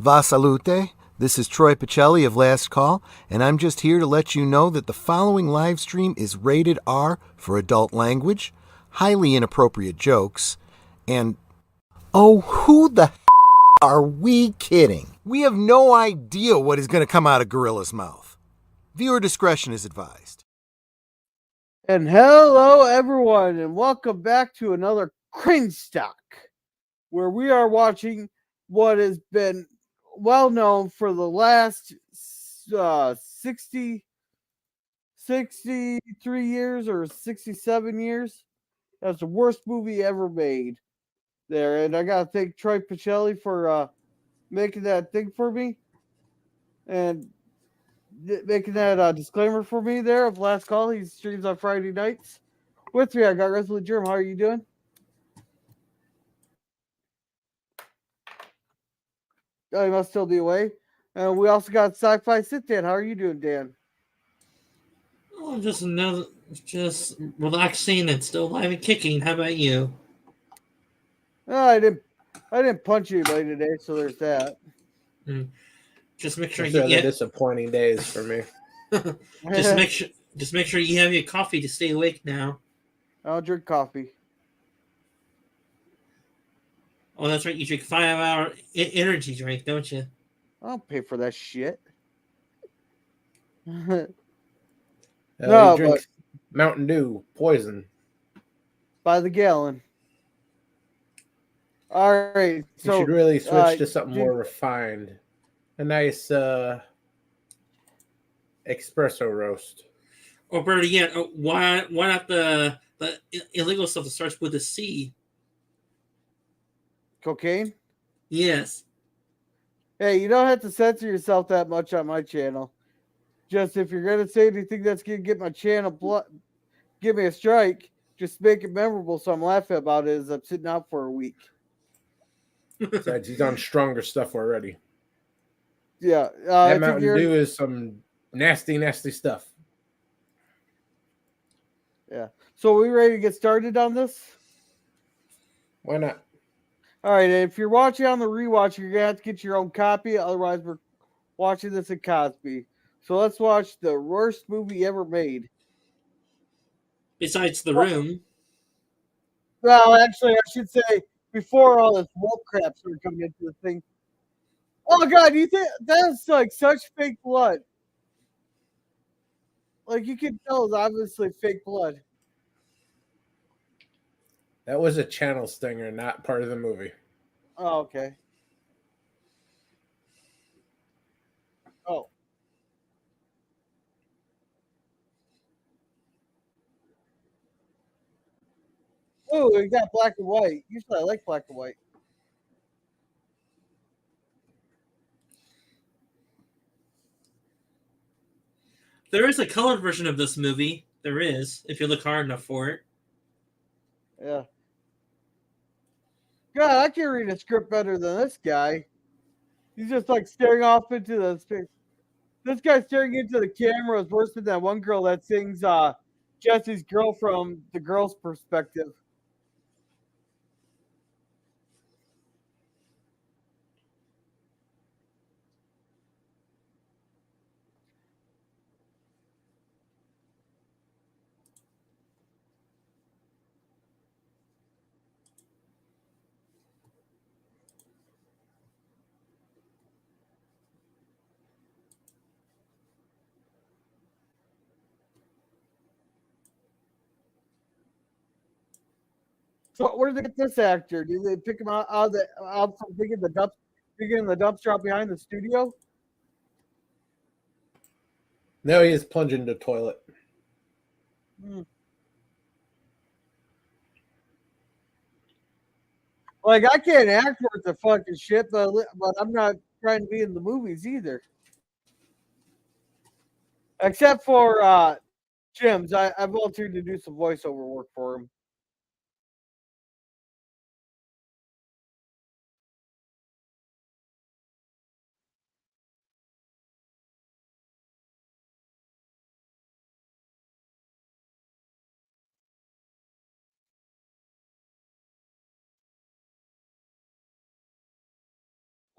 Va salute. This is Troy Pacelli of Last Call, and I'm just here to let you know that the following live stream is rated R for adult language, highly inappropriate jokes, and oh, who the are we kidding? We have no idea what is going to come out of Gorilla's mouth. Viewer discretion is advised. And hello, everyone, and welcome back to another Cringestock, where we are watching what has been well known for the last 63 years or 67 years. That's the worst movie ever made there. And I got to thank Troy Pacelli for making that thing for me and making that disclaimer for me there of Last Call. He streams on Friday nights. With me, I got Resolute Germ. How are you doing? Oh, he must still be away. And we also got Sci-Fi Sit Dan. How are you doing, Dan? Oh, just relaxing and still alive and kicking. How about you? Oh, I didn't punch anybody today, so there's that. Just make sure Those are the disappointing days for me. just make sure you have your coffee to stay awake now. I don't drink coffee. Oh, that's right. You drink 5-hour energy drink, don't you? I don't pay for that shit. No, No, you drink Mountain Dew, poison. By the gallon. All right, so you should really switch to something more refined. A nice espresso roast. Or better yet, why not the illegal stuff that starts with a C? Cocaine? Yes. Hey, you don't have to censor yourself that much on my channel. Just if you're gonna say anything that's gonna get my channel give me a strike, just make it memorable so I'm laughing about it as I'm sitting out for a week. Besides, he's on stronger stuff already. Yeah, that Mountain Dew is some nasty, nasty stuff. Yeah. So are we ready to get started on this? Why not? All right, and if you're watching on the rewatch, you're gonna have to get your own copy. Otherwise, we're watching this at Cosby. So let's watch the worst movie ever made. Besides The Room. Well, actually, I should say before all this woke crap started coming into the thing. Oh God, you think that's like such fake blood? Like you can tell, it's obviously fake blood. That was a channel stinger, not part of the movie. Oh, okay. Oh. Oh, we got black and white. Usually I like black and white. There is a colored version of this movie. There is, if you look hard enough for it. Yeah. God, I can read a script better than this guy. He's just like staring off into the space. This guy staring into the camera is worse than that one girl that sings Jesse's Girl from the girl's perspective. So where did they get this actor? Did they pick him out from digging the dumpster out behind the studio? No, he is plunging the toilet. Like I can't act worth the fucking shit, but I'm not trying to be in the movies either. Except for Jim's, I volunteered to do some voiceover work for him.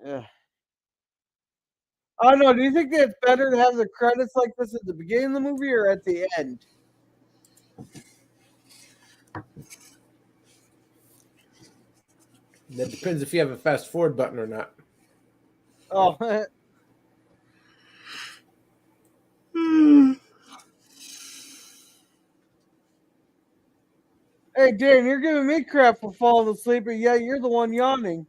Yeah. I don't know. Do you think that it's better to have the credits like this at the beginning of the movie or at the end? That depends if you have a fast forward button or not. Oh, hey, Dan, you're giving me crap for falling asleep, but yeah, you're the one yawning.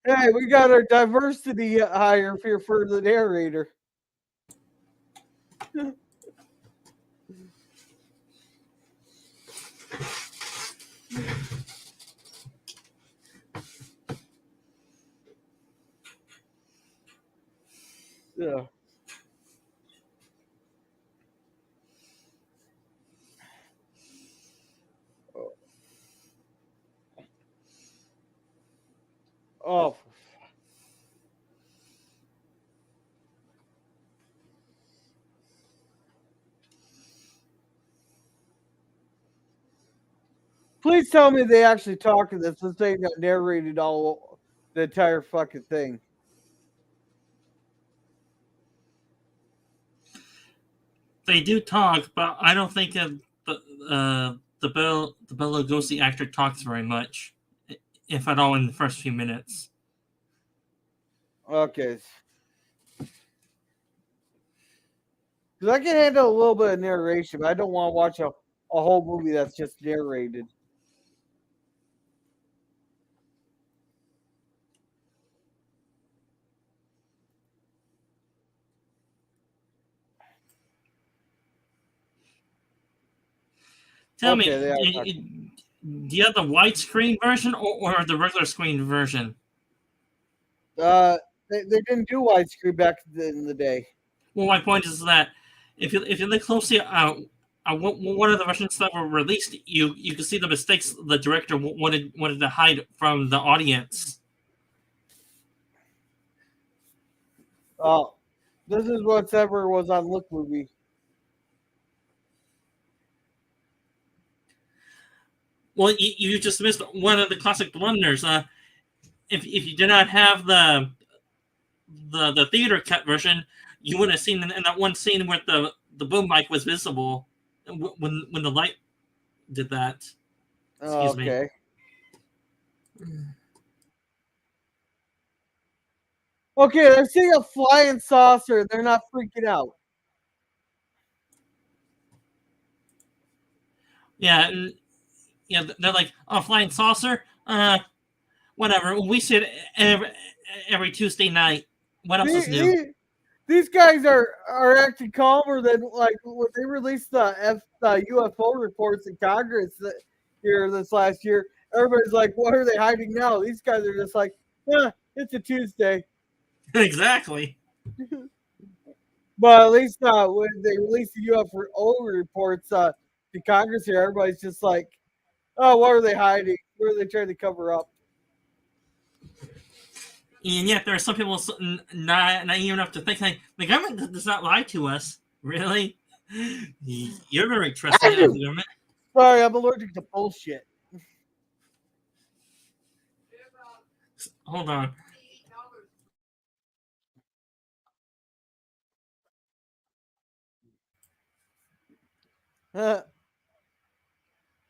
Hey, we got our diversity higher here for the narrator. Yeah. Oh. Please tell me they actually talk to this. This ain't got narrated all the entire fucking thing. They do talk, but I don't think the Lugosi actor talks very much, if at all, in the first few minutes. Okay. Because I can handle a little bit of narration, but I don't want to watch a whole movie that's just narrated. Tell Okay, they are me, do you have the widescreen version or the regular screen version? They didn't do widescreen back in the day. Well, my point is that if you look closely at one of the versions that were released, you can see the mistakes the director wanted to hide from the audience. Oh, this is whatever was on Look Movie. Well, you just missed one of the classic blunders. If you did not have the theater cut version, you wouldn't have seen in that one scene where the boom mic was visible when the light did that. Excuse me. Okay, they're seeing a flying saucer. They're not freaking out. Yeah, they're like, oh, flying saucer? Whatever. We see it every Tuesday night. What else is new? These guys are acting calmer than like when they released the UFO reports in Congress here this last year. Everybody's like, "What are they hiding now?" These guys are just like, "It's a Tuesday." Exactly. But at least when they release the UFO reports to Congress here, everybody's just like, "Oh, what are they hiding? What are they trying to cover up?" And yet there are some people not even enough to think like, the government does not lie to us. Really? You're very trusting of the government. Sorry, I'm allergic to bullshit. Hold on.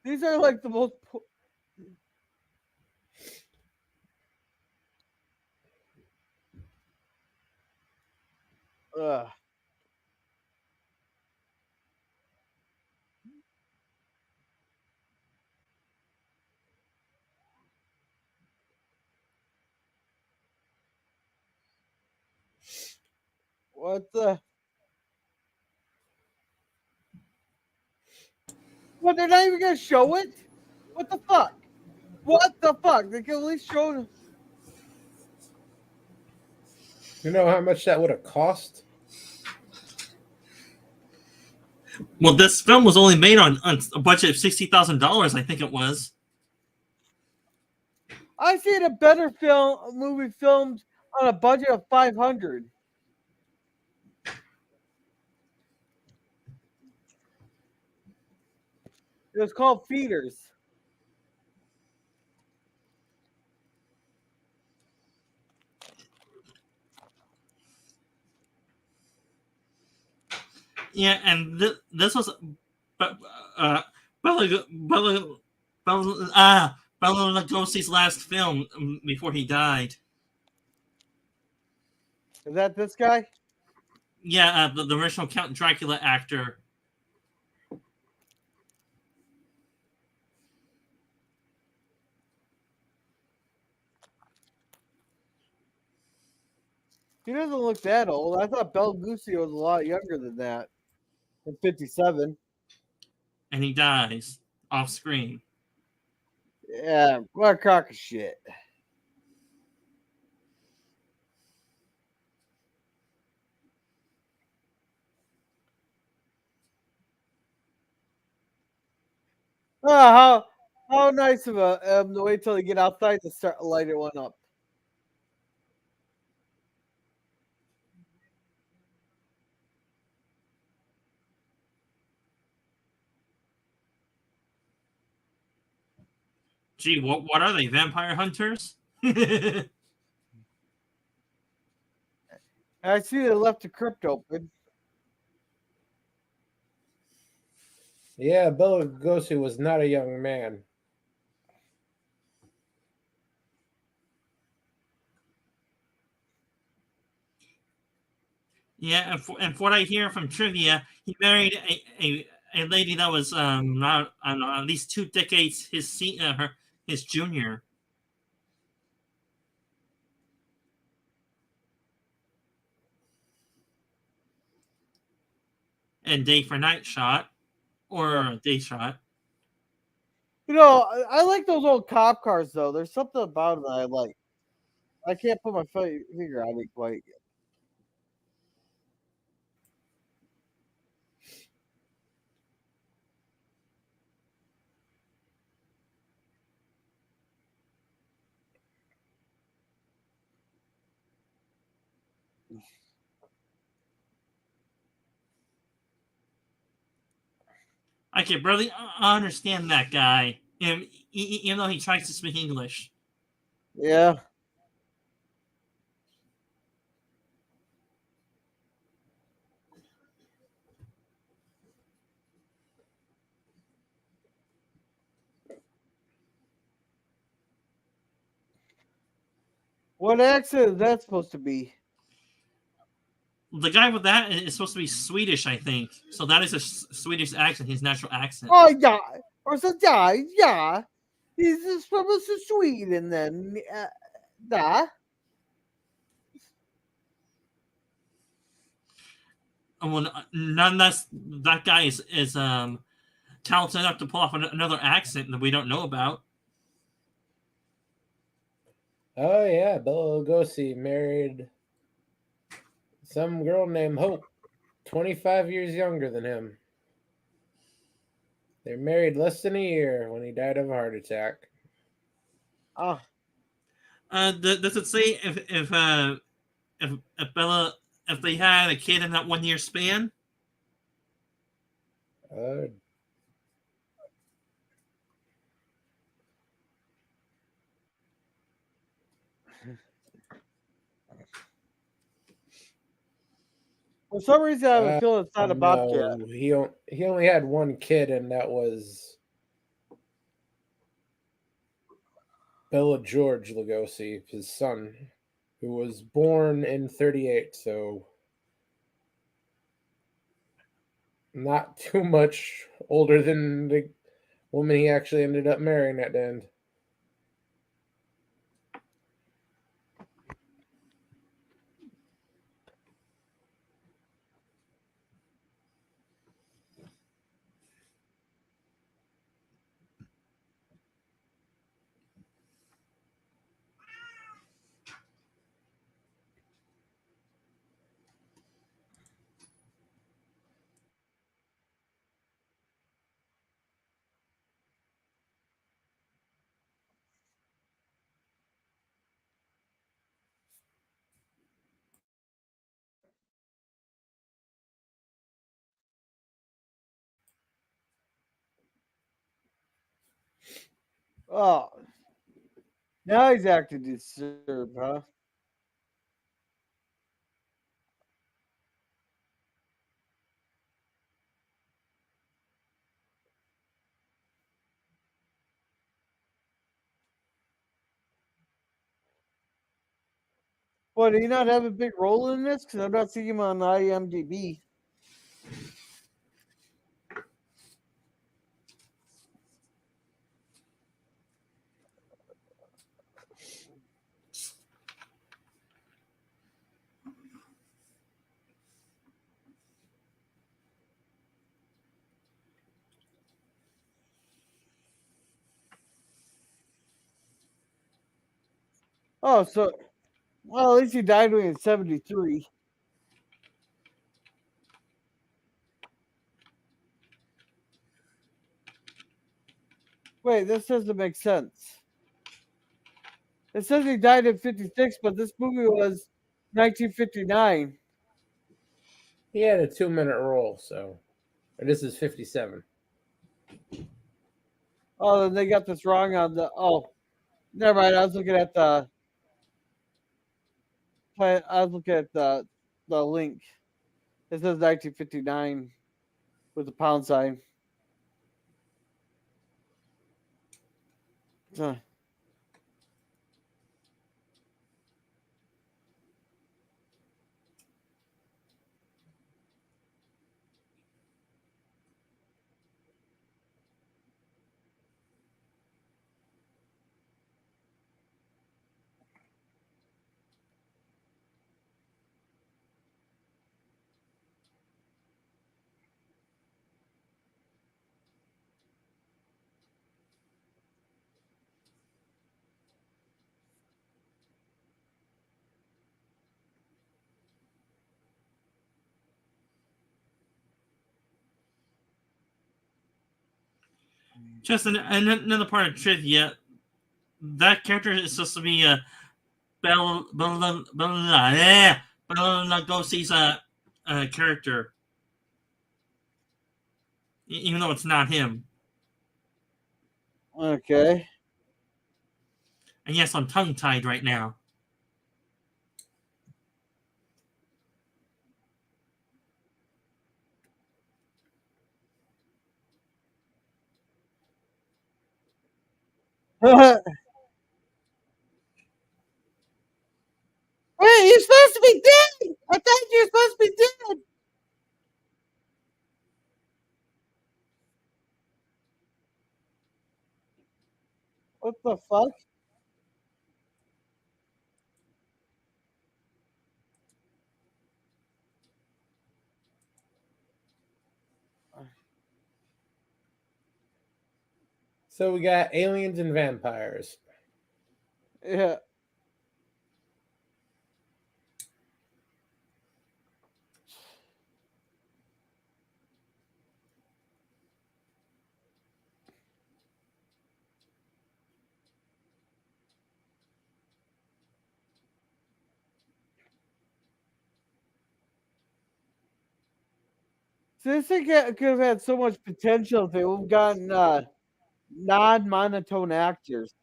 These are like the most. What the? What? They're not even gonna show it? What the fuck? What the fuck? They can at least show. You know how much that would have cost? Well, this film was only made on a budget of $60,000, I think it was. I seen a better movie filmed on a budget of 500. It was called Feeders. Yeah, and this was Bella Bella Bella Lugosi's last film before he died. Is that this guy? Yeah, the original Count Dracula actor. He doesn't look that old. I thought Bela Lugosi was a lot younger than that. At 57. And he dies off screen. Yeah, what a crock of shit. Oh, how nice of to wait till they get outside to start lighting one up. Gee, what are they? Vampire hunters? I see they left the crypt open. Yeah, Bela Lugosi was not a young man. Yeah, and for what I hear from trivia, he married a lady that was not I don't know, at least 2 decades his junior. And day for night shot or day shot. You know, I like those old cop cars though. There's something about them that I like. I can't put my finger on it quite. I can barely understand that guy, even though he tries to speak English. Yeah. What accent is that supposed to be? The guy with that is supposed to be Swedish, I think. So that is a Swedish accent, his natural accent. Oh yeah, or so yeah. He's from Sweden then. Da. Well, nonetheless, that guy is talented enough to pull off another accent that we don't know about. Oh yeah, Bela Lugosi married some girl named Hope, 25 years younger than him. They're married less than a year when he died of a heart attack. Ah. Does it say if Bella if they had a kid in that 1 year span? Uh, For some reason, I have a feeling it's not a bobcat. no, he only had one kid, and that was Bella George Lugosi, his son, who was born in 38, so not too much older than the woman he actually ended up marrying at the end. Oh, now he's acting disturbed, huh? What, did he not have a big role in this? Because I'm not seeing him on IMDb. Oh, so, well, at least he died when he was 73. Wait, this doesn't make sense. It says he died in 56, but this movie was 1959. He had a 2-minute role, so this is 57. Oh, then they got this wrong on the. Oh, never mind. I was looking at the. I was looking at the link. It says 1959 with the pound sign. Huh. Just another part of trivia. That character is supposed to be Lugosi's character, even though it's not him. Okay. And yes, I'm tongue tied right now. Wait, you're supposed to be dead. I thought you were supposed to be dead. What the fuck? So we got aliens and vampires. Yeah. So this thing could have had so much potential if they would have gotten non-monotone actors.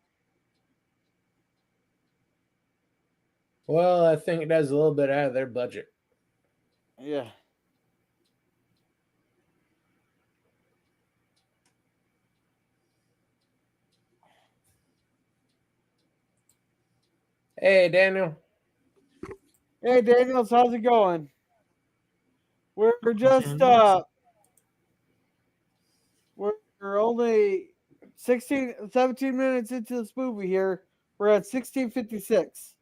Well, I think it has a little bit out of their budget. Yeah. Hey, Daniel. Hey, Daniels, how's it going? We're just we're only 17 minutes into this movie here. We're at 16:56.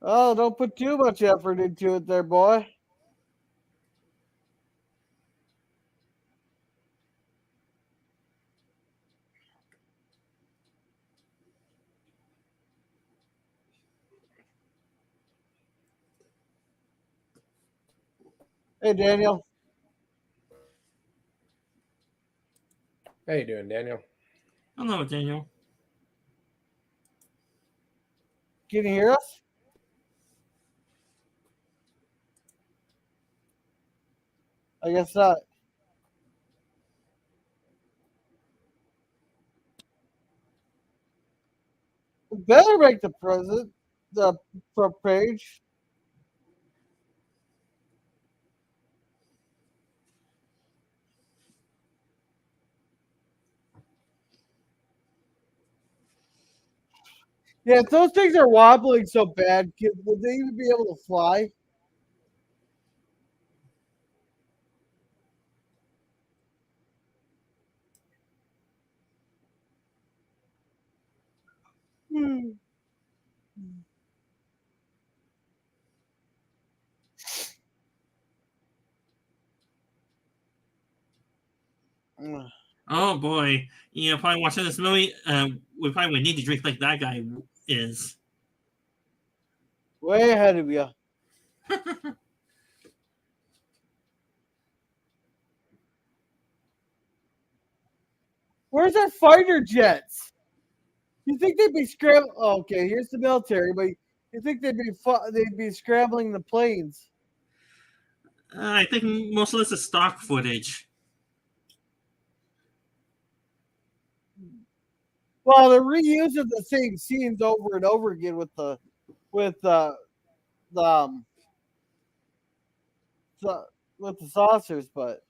Oh, don't put too much effort into it there, boy. Hey, Daniel. How you doing, Daniel? Hello, Daniel. Can you hear us? I guess not. We better make the front page. Yeah, if those things are wobbling so bad, would they even be able to fly? Hmm. Oh boy, probably watching this movie, we probably would need to drink like that guy is. Way ahead of you. Where's our fighter jets? You think they'd be scrambling? Oh, okay, here's the military, but you think they'd be scrambling the planes? I think most of this is stock footage. Well, they're reusing the same scenes over and over again with the um with the saucers, but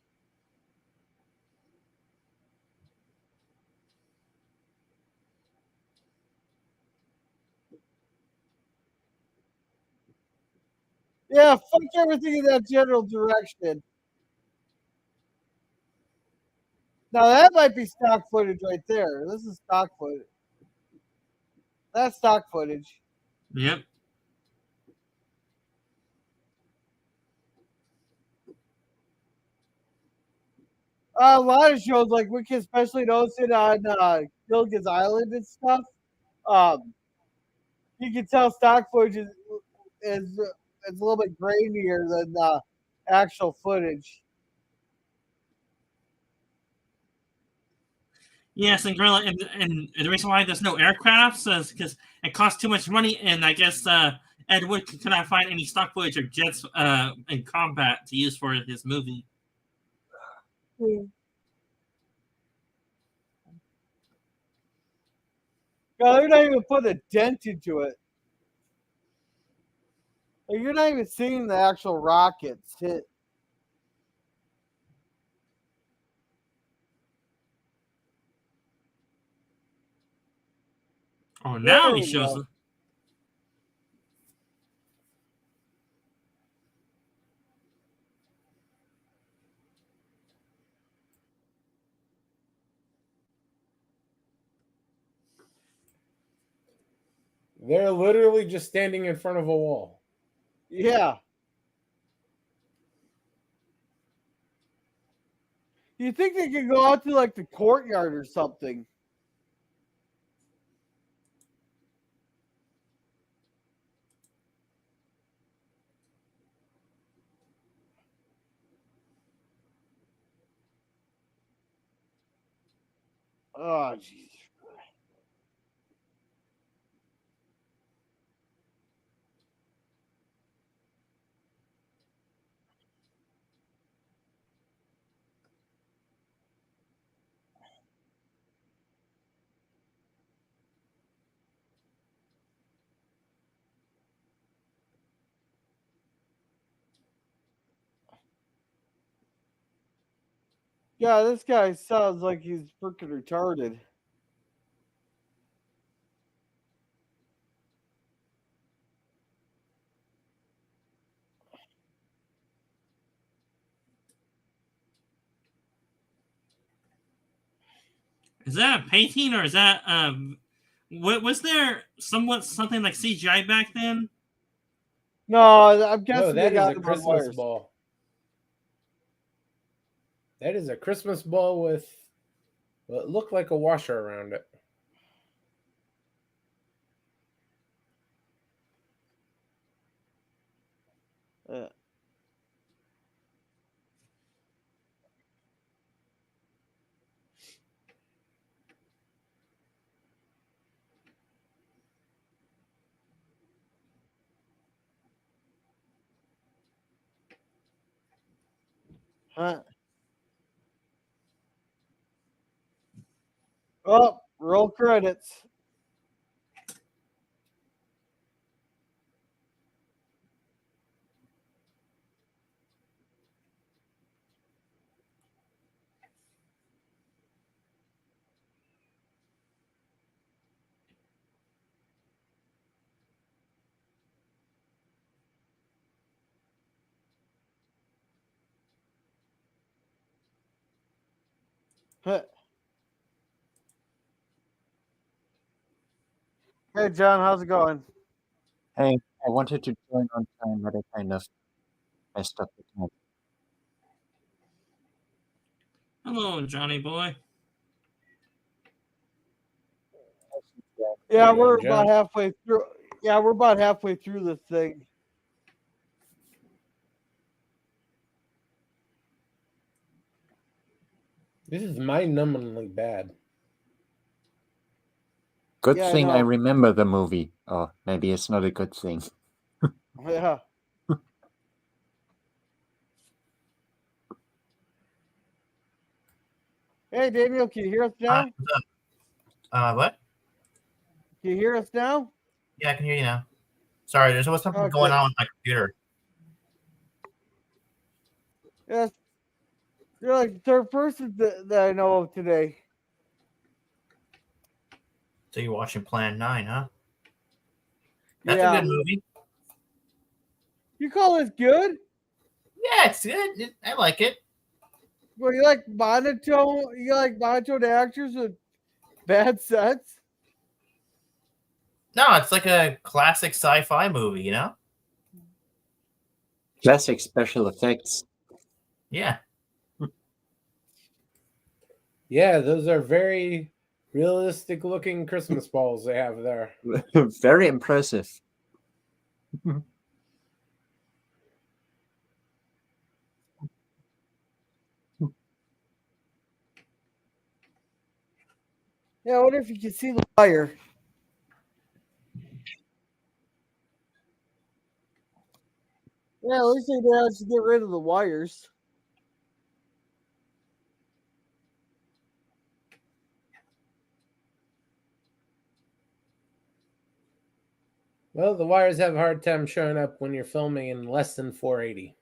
yeah, fuck everything in that general direction. Now that might be stock footage right there. This is stock footage. That's stock footage. Yep. A lot of shows, like we can especially notice it on Gilligan's Island and stuff. Um, you can tell stock footage is a little bit grainier than actual footage. Yes, and Gorilla, and the reason why there's no aircrafts is because it costs too much money, and I guess Ed Wood could not find any stock footage of jets in combat to use for his movie. No, they're not even putting a dent into it. Like, you're not even seeing the actual rockets hit. Oh, There now he we shows. go. They're literally just standing in front of a wall. Yeah. You think they could go out to like the courtyard or something? Oh, jeez. Yeah, this guy sounds like he's freaking retarded. Is that a painting or is that what was there something like CGI back then? No, I'm guessing No, they that is got a him on Christmas wires. ball. That is a Christmas ball with what looked like a washer around it. Oh, roll credits. Hey, John, how's it going? Hey, I wanted to join on time, but I kind of messed up the time. Hello, Johnny boy. Yeah, How you we're doing, about John? halfway through. Yeah, we're about halfway through this thing. This is mind-numbingly bad. Good Yeah, I thing I know. remember the movie. Oh, maybe it's not a good thing. Yeah. Hey, Daniel, can you hear us now? What? Can you hear us now? Yeah, I can hear you now. Sorry, there's always something going Okay. on with my computer. Yes. You're like the third person that I know of today. So you're watching Plan 9, huh? That's Yeah. a good movie. You call this good? Yeah, it's good. I like it. Well, you like monotone? You like monotone actors with bad sets? No, it's like a classic sci-fi movie, you know? Classic special effects. Yeah. Yeah, those are very realistic-looking Christmas balls they have there. Very impressive. Yeah, I wonder if you can see the wire. Yeah, at least they managed to get rid of the wires. Well, the wires have a hard time showing up when you're filming in less than 480.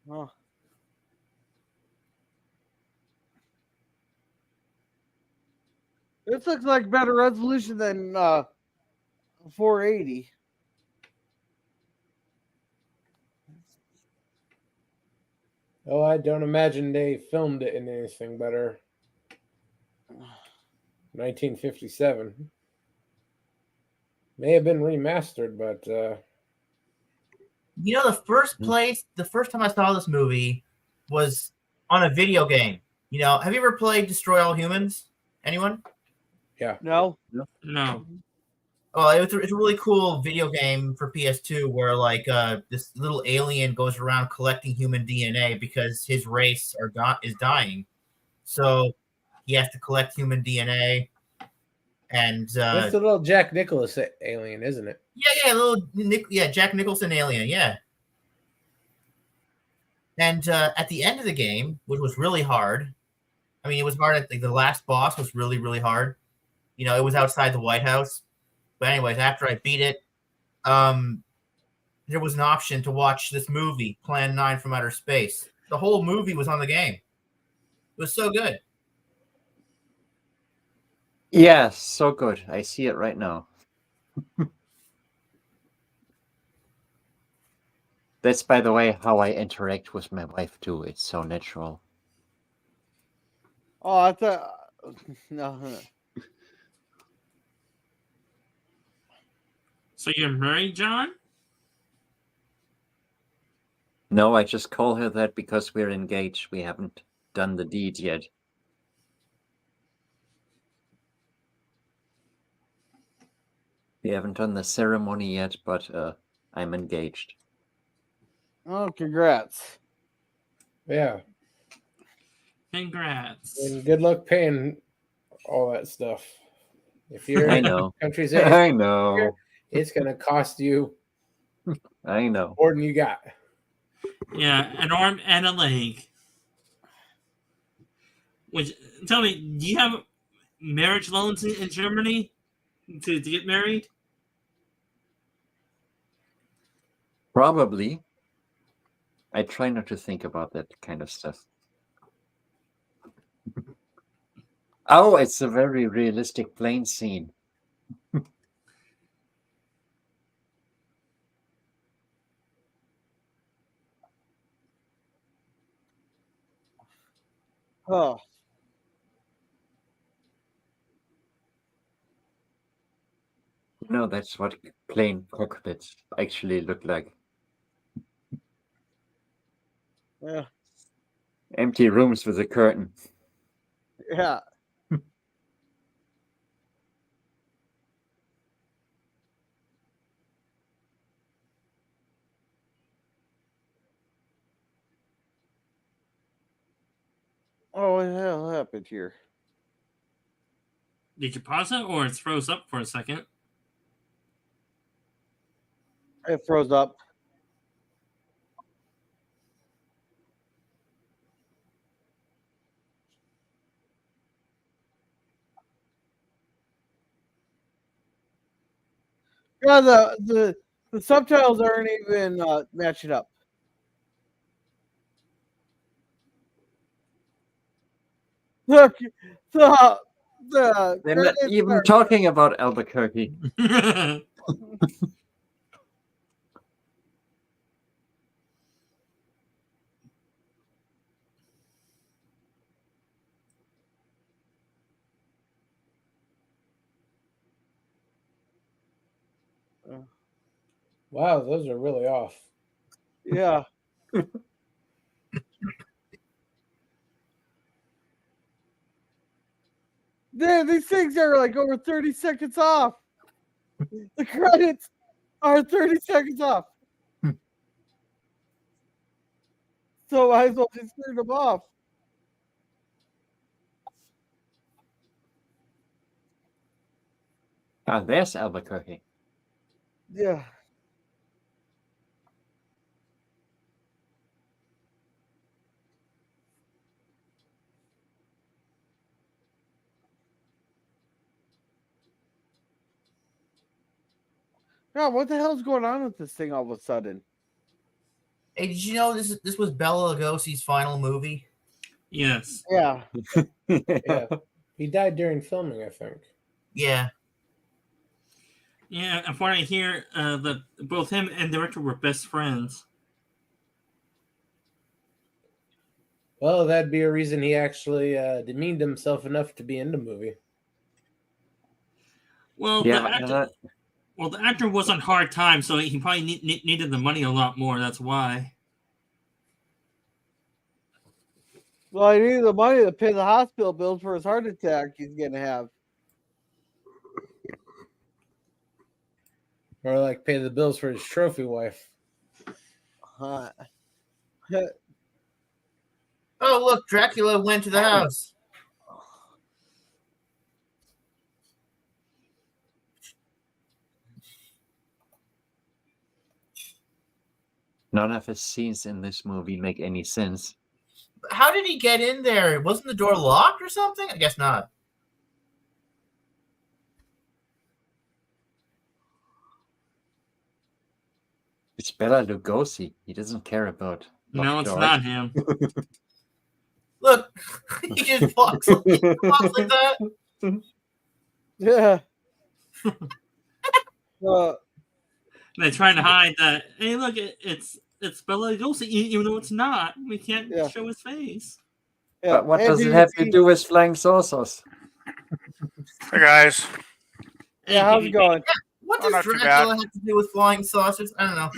Oh. This looks like better resolution than 480. Oh, I don't imagine they filmed it in anything better. 1957. May have been remastered, but You know, the first time I saw this movie was on a video game. You know, have you ever played Destroy All Humans? Anyone? yeah. No. No. Oh, it's a really cool video game for PS2 where like this little alien goes around collecting human DNA because his race is dying. So he has to collect human DNA and That's the little Jack Nicholas alien, isn't it? yeah, Jack Nicholson alien, yeah. And at the end of the game, which was really hard, I mean, it was hard. Like the last boss was really, really hard. You know, it was outside the White House. But anyways, after I beat it, there was an option to watch this movie, Plan 9 from Outer Space. The whole movie was on the game. It was so good. Yeah, so good. I see it right now. That's, by the way, how I interact with my wife, too. It's so natural. Oh, I thought no. So you're married, John? No, I just call her that because we're engaged. We haven't done the deed yet. We haven't done the ceremony yet, but I'm engaged. Oh, congrats. Yeah. Congrats. And good luck paying all that stuff. If you're I know. country's I know. it's going to cost you I know. more than you got. Yeah, an arm and a leg. Which, tell me, do you have marriage loans in Germany to get married? Probably. I try not to think about that kind of stuff. Oh, it's a very realistic plane scene. Oh, No, that's what plane cockpits actually look like. yeah, Empty rooms with a curtain. yeah. Oh, what the hell happened here? Did you pause it or it froze up for a second? It froze up. Yeah, the subtitles aren't even matching up. Look, the They're not credits even are- talking about Albuquerque. Wow, those are really off. Yeah. Damn, these things are like over 30 seconds off. The credits are 30 seconds off. So I might as well just turn them off. Ah, there's Albuquerque. Yeah. God, what the hell's going on with this thing all of a sudden? Hey, did you know this was Bela Lugosi's final movie? Yes. Yeah. Yeah. He died during filming, I think. Yeah. Yeah, and from what I hear, both him and the director were best friends. Well, that'd be a reason he actually demeaned himself enough to be in the movie. Well, Yeah, the actor was on hard time, so he probably needed the money a lot more. That's why. Well, he needed the money to pay the hospital bills for his heart attack he's gonna have. Or like pay the bills for his trophy wife. Uh, Oh, look, Dracula went to the house. none of his scenes in this movie make any sense. How did he get in there? Wasn't the door locked or something? I guess not. It's Bela Lugosi. He doesn't care about. No, it's doors. not him. Look, he just walks like that. yeah. They're trying to hide that. Hey, look, it's Bela Lugosi, even though it's not. We can't show his face. Yeah. But what does it have to do with flying saucers? Hey guys, Yeah, how's it going? What Oh, does not too Dracula bad. have to do with flying saucers? I don't know.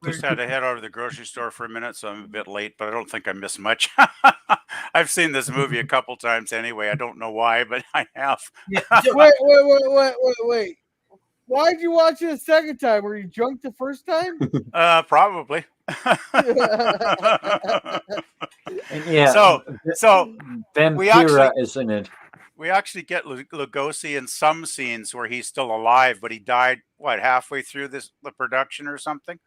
just had to head over to the grocery store for a minute, so I'm a bit late, but I don't think I missed much. I've seen this movie a couple times anyway. I don't know why, but I have. Yeah, Wait. Why did you watch it a second time? Were you drunk the first time? Probably. Yeah. So Vampira is in it. we actually get Lugosi in some scenes where he's still alive, but he died halfway through the production or something.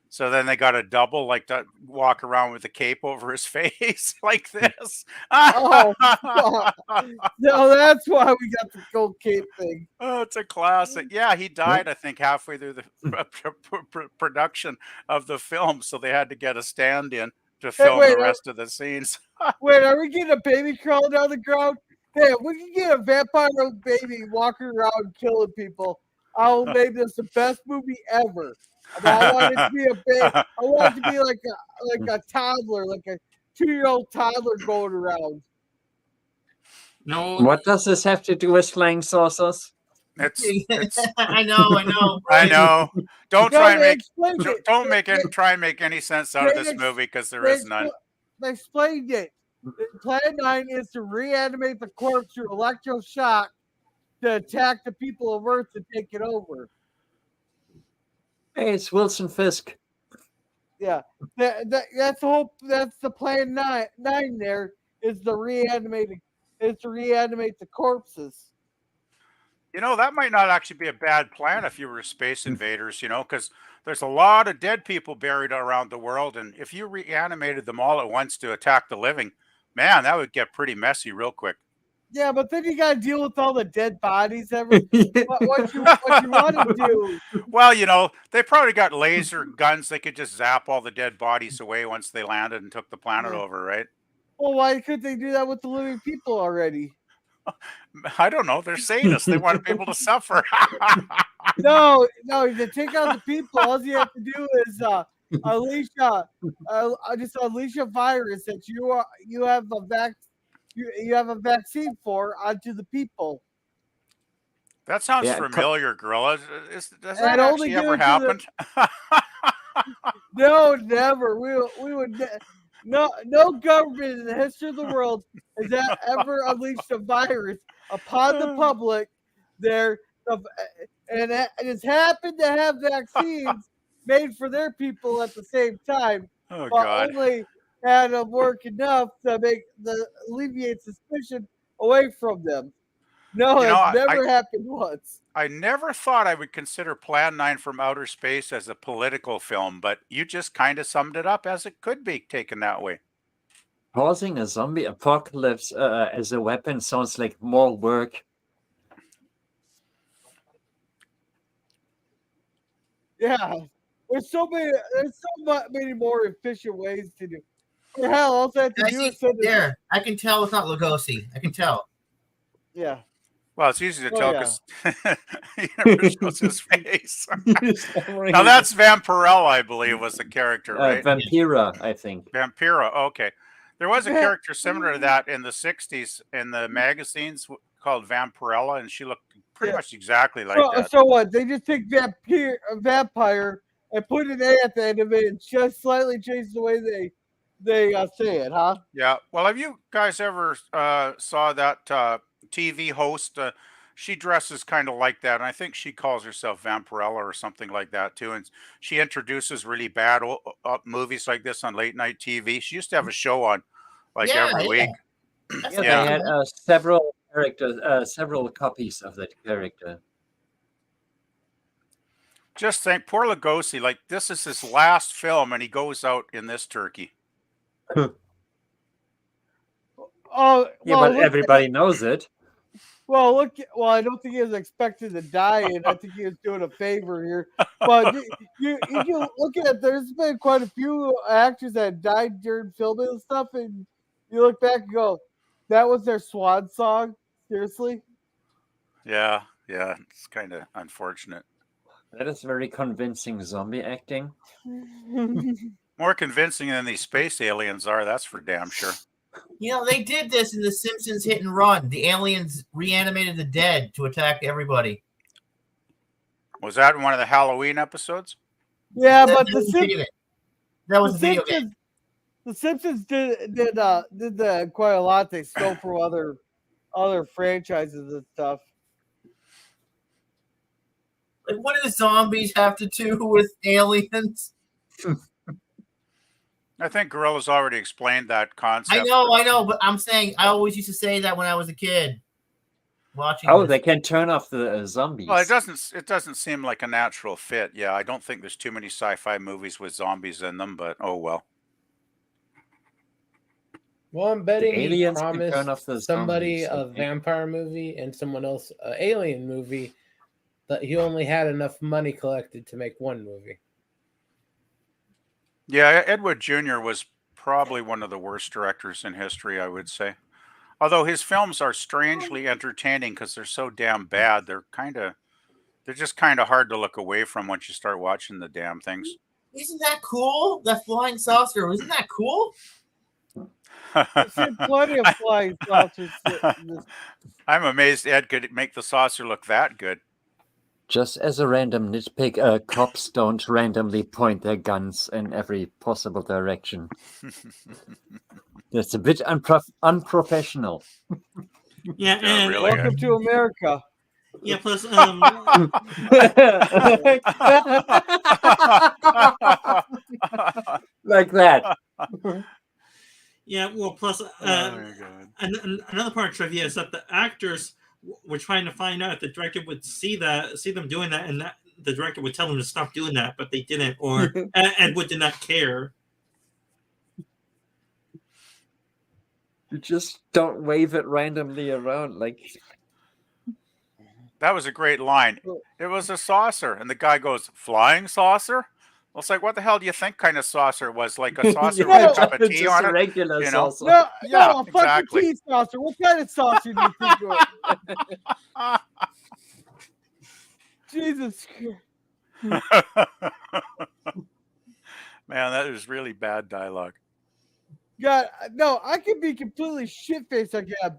So then they got a double, like to walk around with a cape over his face like this. Oh, fuck. No, that's why we got the gold cape thing. Oh, it's a classic. Yeah, he died, I think, halfway through the production of the film, so they had to get a stand-in to Hey, film wait, the rest of the scenes. wait, are we getting a baby crawling down the ground? Hey, if we can get a vampire baby walking around killing people, I'll make this the best movie ever. But I want it to be a baby. I want it to be like a toddler, like a 2-year-old toddler going around. No, What does this have to do with flying saucers? It's I know. I know. Don't No, try and they make explained it. try and make any sense out of this movie because there is none. They explained it. Plan 9 is to reanimate the corpse through electroshock to attack the people of Earth to take it over. Hey, it's Wilson Fisk. Yeah, that's the whole. That's the plan 9. There is the reanimating. Is to reanimate the corpses. You know, that might not actually be a bad plan if you were space invaders, you know, because there's a lot of dead people buried around the world. And if you reanimated them all at once to attack the living, man, that would get pretty messy real quick. Yeah, but then you got to deal with all the dead bodies. What you want to do? Well, you know, they probably got laser guns. They could just zap all the dead bodies away once they landed and took the planet over, right? Well, why couldn't they do that with the living people already? I don't know. They're sadists. They want people to suffer. No, to take out the people, all you have to do is unleash a virus that you have a vaccine for onto the people. That sounds Yeah, familiar, Gorilla. Does that And only actually give ever it to happened? No, never. We would. No government in the history of the world has ever unleashed a virus upon the public. And it's happened to have vaccines made for their people at the same time, Oh, but God. only had them work enough to alleviate suspicion away from them. No, You know, it's never happened once. I never thought I would consider Plan 9 from Outer Space as a political film, but you just kind of summed it up as it could be taken that way. Causing a zombie apocalypse as a weapon sounds like more work. Yeah, there's so many more efficient ways to do. For hell, all I have to do is send it. There, I can tell it's not Lugosi. I can tell. Yeah. Well, it's easy to Oh, tell yeah. because he never shows his face. Now that's Vampirella, I believe, was the character, right? Vampira, I think. Vampira. Okay, there was a character similar to that in the '60s in the magazines called Vampirella, and she looked pretty much exactly like that. So what? They just take vampire and put an A at the end of it and just slightly change the way they say it, huh? Yeah. Well, have you guys ever saw that TV host? She dresses kind of like that, and I think she calls herself Vampirella or something like that too. And she introduces really bad movies like this on late night TV. She used to have a show on every week. Yeah, they had several characters, several copies of that character. Just think, poor Lugosi, like this is his last film, and he goes out in this turkey. Oh, yeah, but everybody knows it. Well, I don't think he was expected to die, and I think he was doing a favor here. But you look at it, there's been quite a few actors that died during filming and stuff, and you look back and go, that was their swan song? Seriously? Yeah, it's kind of unfortunate. That is very convincing zombie acting. More convincing than these space aliens are, that's for damn sure. You know, they did this in The Simpsons Hit and Run. The aliens reanimated the dead to attack everybody. Was that in one of the Halloween episodes? Yeah, but that was a video game. The Simpsons did quite a lot. They stole from other franchises and stuff. Like, what do zombies have to do with aliens? I think Gorilla's already explained that concept. I know, but I'm saying I always used to say that when I was a kid. watching. Oh, this. they can turn off the zombies. Well, it doesn't seem like a natural fit. Yeah, I don't think there's too many sci-fi movies with zombies in them, but oh well. Well, I'm betting he aliens can turn promised off the somebody zombies, a okay. vampire movie and someone else an alien movie, that he only had enough money collected to make one movie. Yeah, Ed Wood Jr. was probably one of the worst directors in history, I would say. Although his films are strangely entertaining because they're so damn bad, they're just kind of hard to look away from once you start watching the damn things. Isn't that cool? That flying saucer, isn't that cool? I've seen plenty of flying saucers. I'm amazed Ed could make the saucer look that good. Just as a random nitpick, cops don't randomly point their guns in every possible direction. That's a bit unprofessional. Yeah, Yeah, and really. Welcome to America. yeah, plus Like that. yeah, well, plus Oh my God. another part of trivia is that the actors were trying to find out if the director would see them doing that, and that the director would tell them to stop doing that, but they didn't, or Ed Wood did not care. You just don't wave it randomly around like. That was a great line. It was a saucer, and the guy goes, "Flying saucer?" Well, it's like, what the hell do you think kind of saucer it was? Like a saucer with a cup of tea just on a it? regular you know? saucer. No, Yeah, no, a fucking exactly. tea saucer. What kind of saucer do you think it was? Jesus Christ. Man, that is really bad dialogue. God, no, I could be completely shit-faced. I could have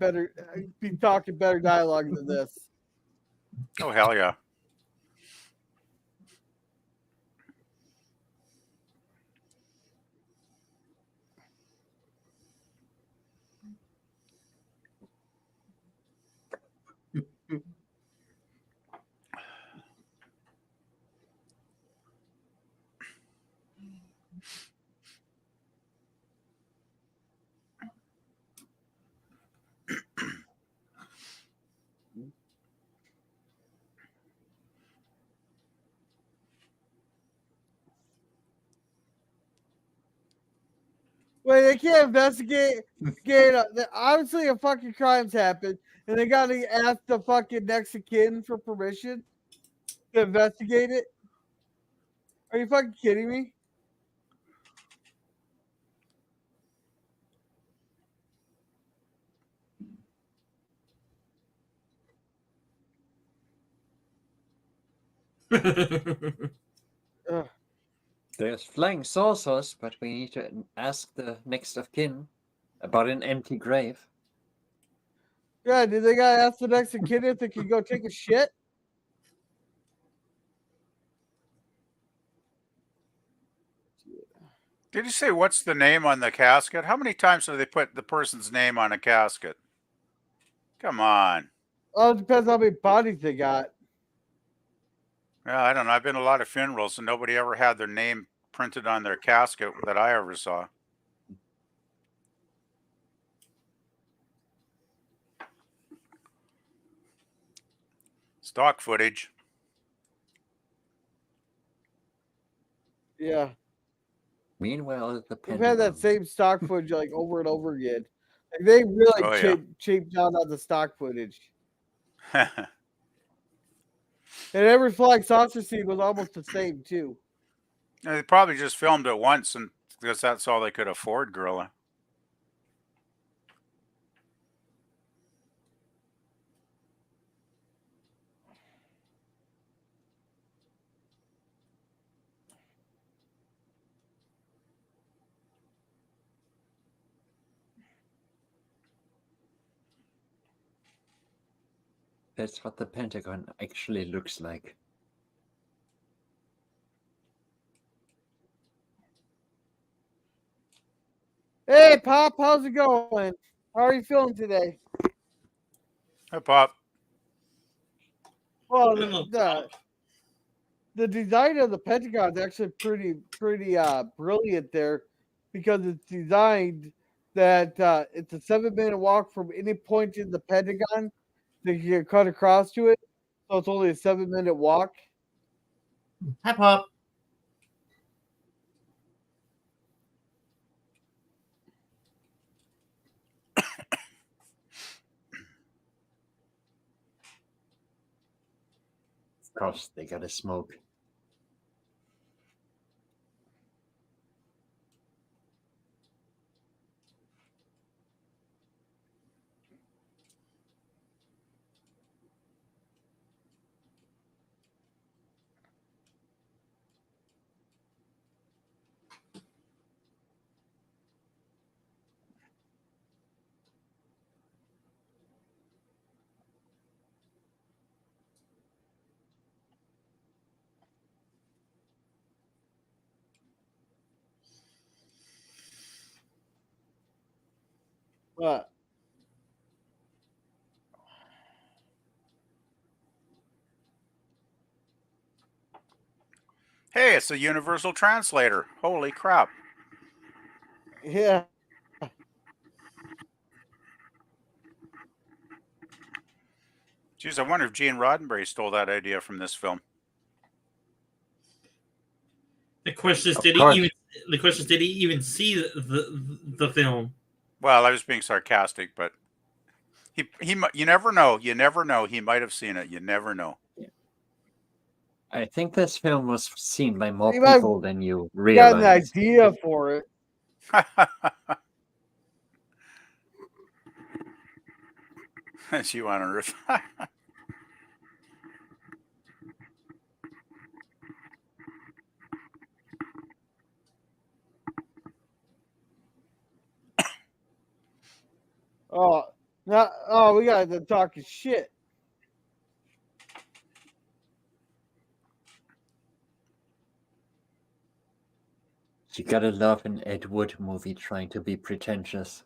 be talking better dialogue than this. Oh, hell yeah. Wait, they can't investigate. Obviously, a fucking crime's happened, and they got to ask the fucking next of kin for permission to investigate it. Are you fucking kidding me? Ugh. There's flying saucers, but we need to ask the next of kin about an empty grave. Yeah, did they gotta ask the next of kin if they can go take a shit? Did you say what's the name on the casket? How many times have they put the person's name on a casket? Come on. Oh, it depends how many bodies they got. Yeah, I don't know. I've been to a lot of funerals and nobody ever had their name printed on their casket that I ever saw. Stock footage. Yeah. Meanwhile, at the We've had that Pentagon. same stock footage like over and over again. Like they really Oh, yeah. cheaped down on the stock footage. And every flying saucer scene was almost the same too. They probably just filmed it once and because that's all they could afford, Gorilla. That's what the Pentagon actually looks like. Hey, Pop, how's it going? How are you feeling today? Hey, Pop. Well, Hello, the design of the Pentagon is actually pretty brilliant there, because it's designed that it's a 7-minute walk from any point in the Pentagon they can get cut across to it. So it's only a 7-minute walk. Hi, Pop. Of course, they gotta smoke. But Hey, it's a universal translator. Holy crap. yeah, Geez, I wonder if Gene Roddenberry stole that idea from this film. The question is, Of did course. he even see the film? Well, I was being sarcastic, but you never know. You never know. He might have seen it. You never know. I think this film was seen by more You might people than you got an realize. idea for it. As you on Earth. Oh, now, we got to talking shit. You gotta love an Ed Wood movie trying to be pretentious.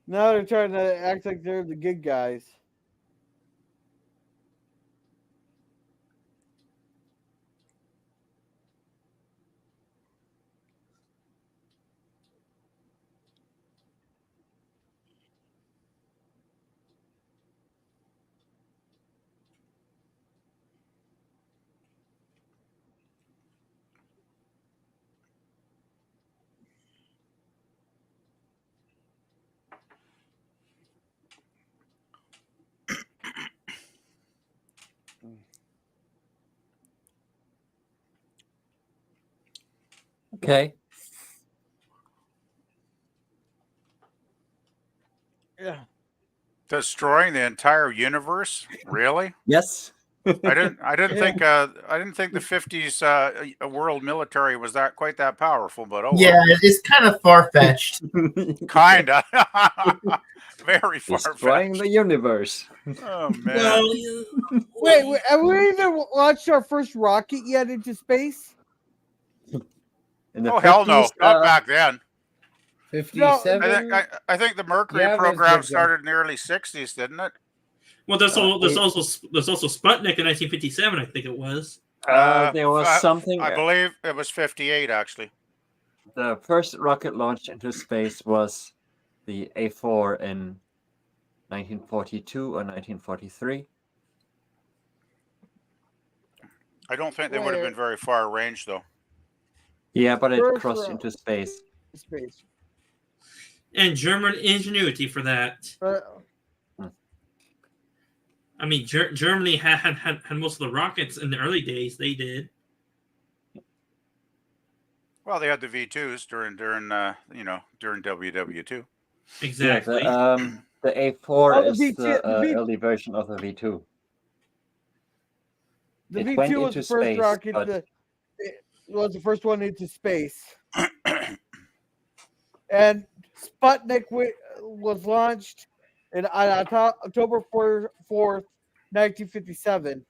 Now they're trying to act like they're the good guys. Okay. Yeah. Destroying the entire universe? Really? Yes. I didn't think the 50s world military was quite that powerful, but oh Yeah, it's kind of far-fetched. well. Kinda. Very Destroying far-fetched. the universe. Oh man. Well, Wait, have we even launched our first rocket yet into space? In the Oh hell no, 50s, not back then. 57. I think the Mercury Yeah, there's program good started in the early 60s, didn't it? well, there's also Sputnik in 1957, I think it was. there was something. I believe it was 58 actually. The first rocket launched into space was the A4 in 1942 or 1943. I don't think they would have been very far range though. Yeah, but it First crossed round. into space. Space. And German ingenuity for that. I mean, Germany had most of the rockets in the early days. They did. Well, they had the V2s during WW2. Exactly. Yeah, the A4 Oh, the is V2 the the V- early version of the V2. The It V2 went was the into first space, rocket. but- It was the first one into space. And Sputnik was launched on October 4th, 1957.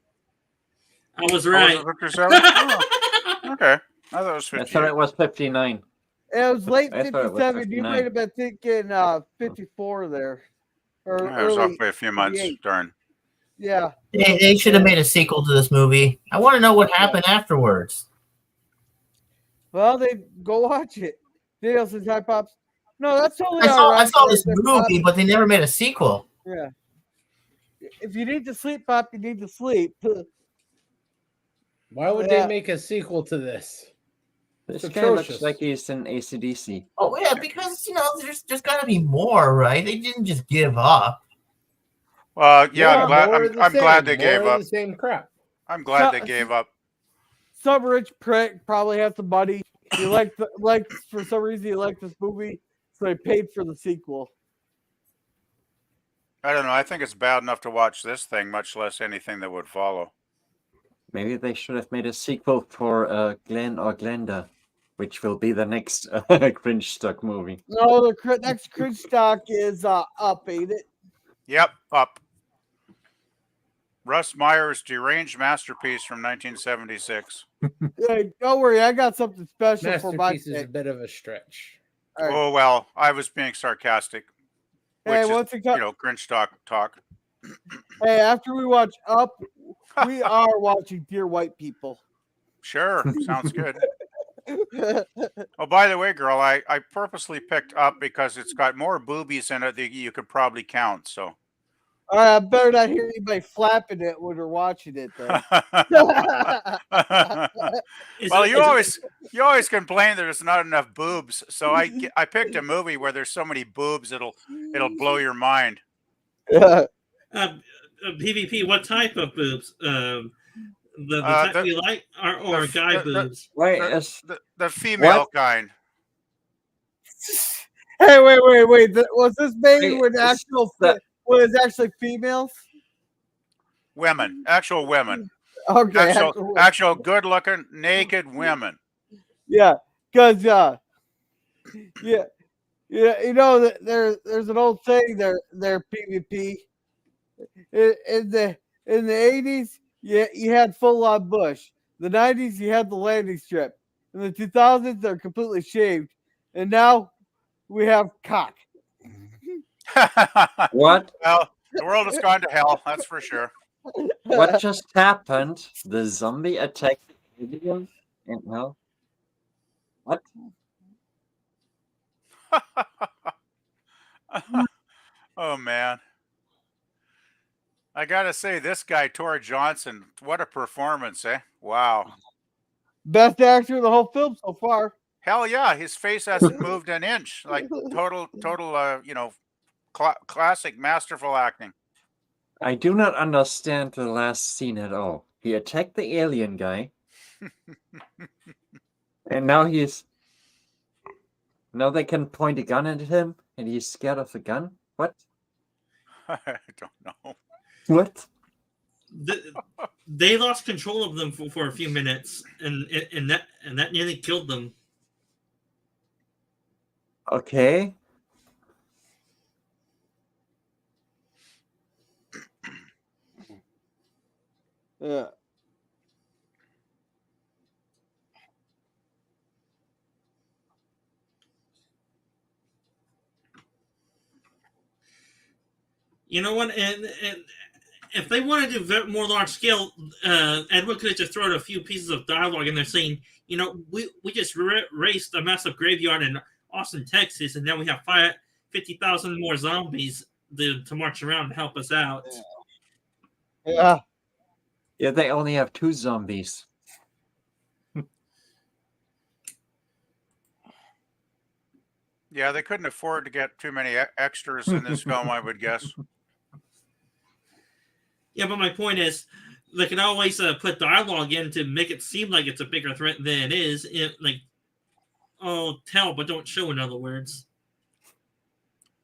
I was Oh, right. was it 57? Oh, okay. I thought it was I 58. thought it was 59. It was late I thought it was 57. You 59. might have been thinking 54 there. Or Yeah, it was early off by a few months. 58. Darn. Yeah. They should have made a sequel to this movie. I want to know what happened afterwards. Well, they go watch it. Danielson High Pops. No, that's totally I alright. saw this movie, but they never made a sequel. Yeah. If you need to sleep, Pop, you need to sleep. Why would they make a sequel to this? This It's guy looks atrocious. like he's in ACDC. Oh yeah, because there's got to be more, right? They didn't just give up. Yeah, I'm glad they gave up. The same crap. I'm glad they gave up. Some rich prick probably has some money. He like for some reason he liked this movie, so he paid for the sequel. I don't know. I think it's bad enough to watch this thing, much less anything that would follow. Maybe they should have made a sequel for Glenn or Glenda, which will be the next Cringestock movie. No, the next Cringestock is Up, ain't it? Yep, Up. Russ Meyer's deranged masterpiece from 1976. Hey, don't worry, I got something special for my Masterpiece is a bit of a stretch. Right. Oh well, I was being sarcastic. Hey, Which once is, it comes, Cringestock talk. hey, after we watch Up, we are watching Dear White People. Sure, sounds good. Oh, by the way, girl, I purposely picked Up because it's got more boobies in it than you could probably count. So. All right, I better not hear anybody flapping it when we're watching it. Then. Well, you always complain that there's not enough boobs, so I picked a movie where there's so many boobs it'll blow your mind. PvP, what type of boobs? The type you like, or guy boobs? The female kind. Hey, wait! Was this made with was actually females? Women, actual women. Okay, actual good-looking naked women. Yeah, because yeah, you know there's an old saying there PvP. In the 80s, you had full on bush. The 90s, you had the landing strip. In the 2000s, they're completely shaved, and now we have cock. What? Well, the world has gone to hell. That's for sure. What just happened? The zombie attacked the alien? And no. What? Oh man. I gotta say, this guy, Tor Johnson, what a performance, eh? Wow. Best actor in the whole film so far. Hell yeah, his face hasn't moved an inch. Like total, classic, masterful acting. I do not understand the last scene at all. He attacked the alien guy. And now they can point a gun at him and he's scared of the gun? What? I don't know. What? They lost control of them for a few minutes, and that nearly killed them. Okay. Yeah. You know what? And if they want to do more large scale, Edward could have just thrown a few pieces of dialogue in there saying, we just raced a massive graveyard in Austin, Texas, and now we have 50,000 more zombies to march around and help us out. Yeah. Yeah, they only have 2 zombies. Yeah, they couldn't afford to get too many extras in this film, I would guess. Yeah, but my point is, they can always put dialogue in to make it seem like it's a bigger threat than it is. Tell, but don't show, in other words.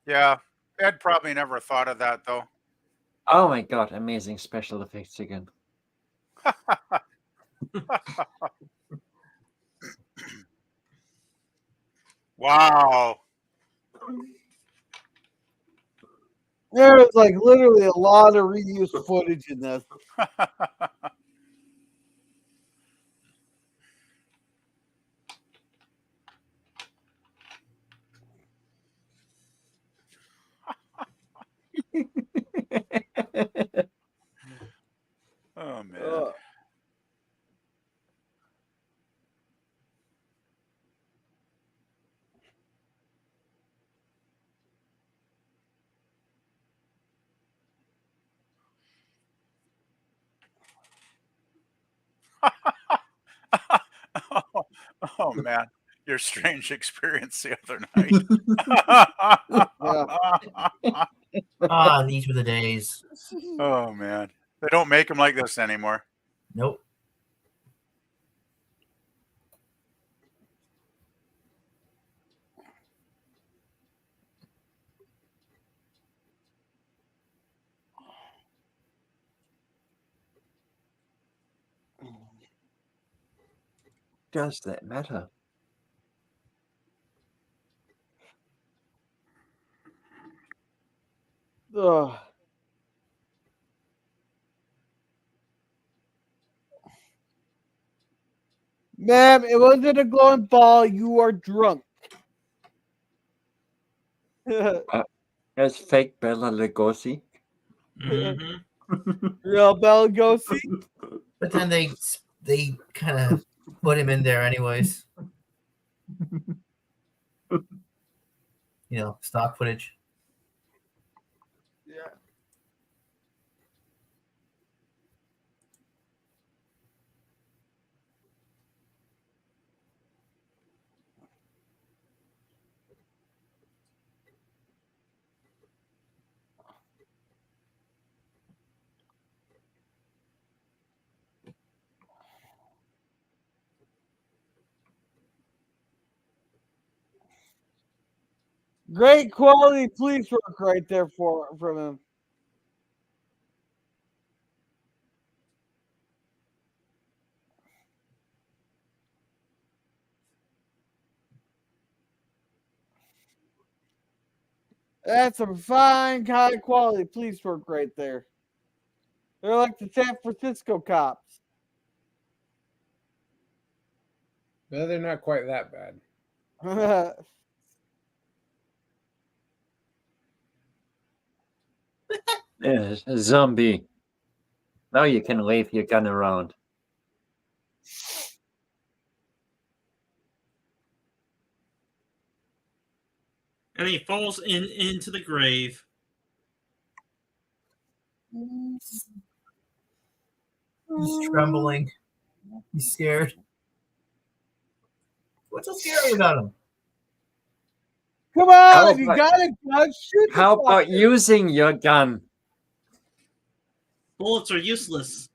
Yeah, Ed probably never thought of that, though. Oh my god, amazing special effects again. Wow. There's like literally a lot of reused footage in this. Oh man. Oh man, your strange experience the other night. Ah, these were the days. Oh man, they don't make them like this anymore. Nope. Does that matter? Ugh. Ma'am, it wasn't a glowing ball. You are drunk. That's fake Bella Lugosi. Mm-hmm. Real Bela Lugosi. But then they kind of put him in there anyways. You know, stock footage. Yeah. Great quality police work right there from him. That's some fine, high quality police work right there. They're like the San Francisco cops. No, they're not quite that bad. Yes, a zombie. Now you can wave your gun around. And he falls into the grave. He's trembling. He's scared. What's so scary about him? Come on, you got a gun. Shoot. How about using your gun? Bullets are useless.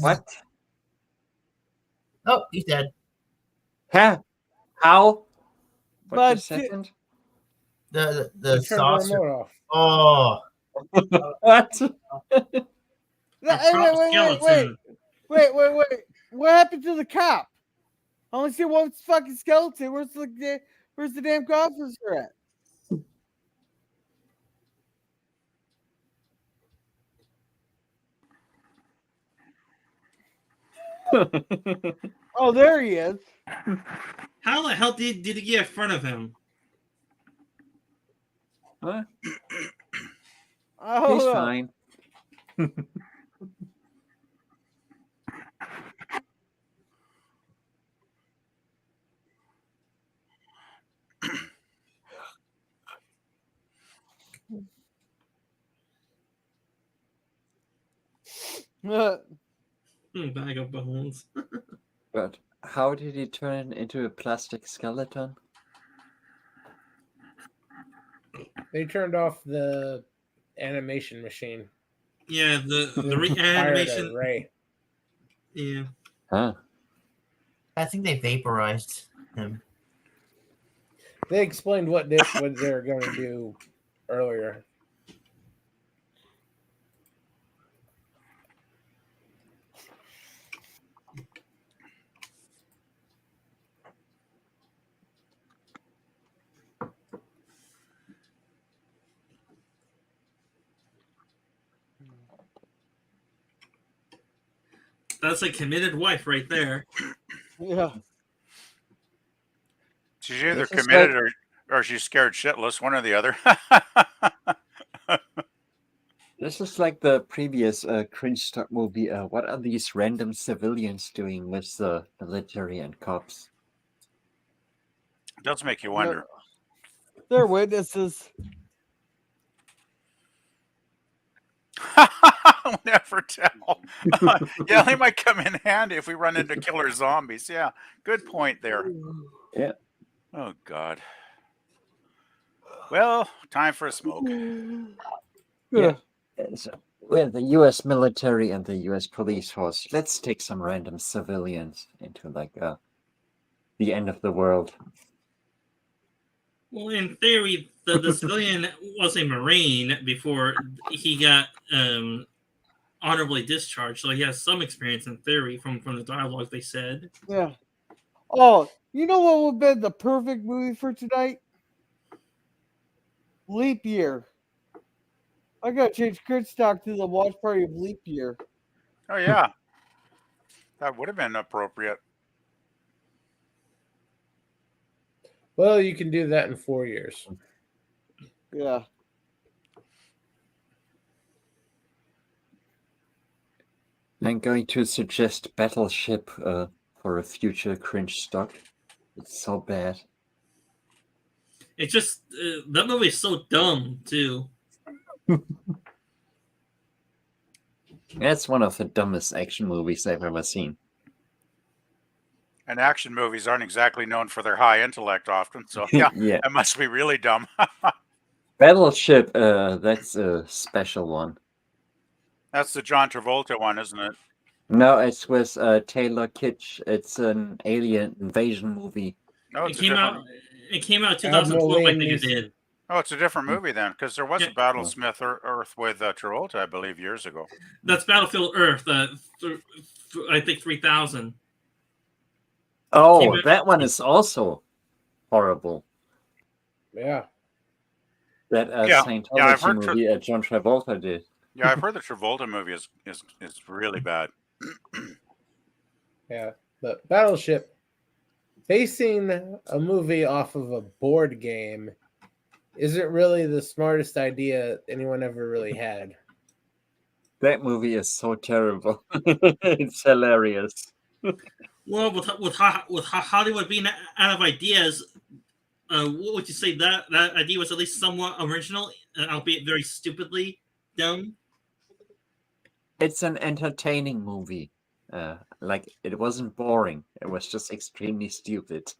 What? Oh, he's dead. Huh? How? What But just happened? The They turned the saucer. remote off. Oh, What? Skeleton. Wait. What happened to the cop? I only see one fucking skeleton. Where's the damn officer at? Oh, there he is. How the hell did he get in front of him? What? Oh, He's fine. Bag of bones. But how did he turn into a plastic skeleton? They turned off the animation machine. Yeah, the Fired reanimation. a ray. Yeah. Huh? I think they vaporized him. They explained what they were going to do earlier. That's a committed wife right there. yeah. She's either This is committed or she's scared shitless, one or the other. This is like the previous Cringestock movie. What are these random civilians doing with the military and cops? It does make you wonder. They're witnesses. I'll never tell. Yeah, they might come in handy if we run into killer zombies. Yeah, good point there. Yeah. Oh, God. Well, time for a smoke. Yeah. So, well, the U.S. military and the U.S. police force. Let's take some random civilians into like the end of the world. Well, in theory, the civilian was a Marine before he got honorably discharged, so he has some experience in theory from the dialogue they said. Yeah. Oh, you know what would have been the perfect movie for tonight? Leap Year. I gotta change Cringestock to the watch party of Leap Year. Oh, yeah. That would have been appropriate. Well, you can do that in 4 years. Yeah. I'm going to suggest Battleship for a future Cringestock. It's so bad. It's just that movie is so dumb too. That's one of the dumbest action movies I've ever seen. And action movies aren't exactly known for their high intellect often, so yeah, Yeah. that must be really dumb. Battleship, that's a special one. That's the John Travolta one, isn't it? No, it's with Taylor Kitsch. It's an alien invasion movie. No, It it's came out 2012, I think it did. Oh, it's a different movie then, because there was Yeah. a Battlesmith Earth with Travolta, I believe, years ago. That's Battlefield Earth. I think 3000. Oh, that one is also horrible. Yeah. That Yeah, Scientology I've heard movie John Travolta did. Yeah, I've heard the Travolta movie is really bad. Yeah. But Battleship, basing a movie off of a board game isn't really the smartest idea anyone ever really had. That movie is so terrible. It's hilarious. Well, with Hollywood being out of ideas, what would you say that idea was at least somewhat original, albeit very stupidly dumb? It's an entertaining movie. Like, it wasn't boring. It was just extremely stupid.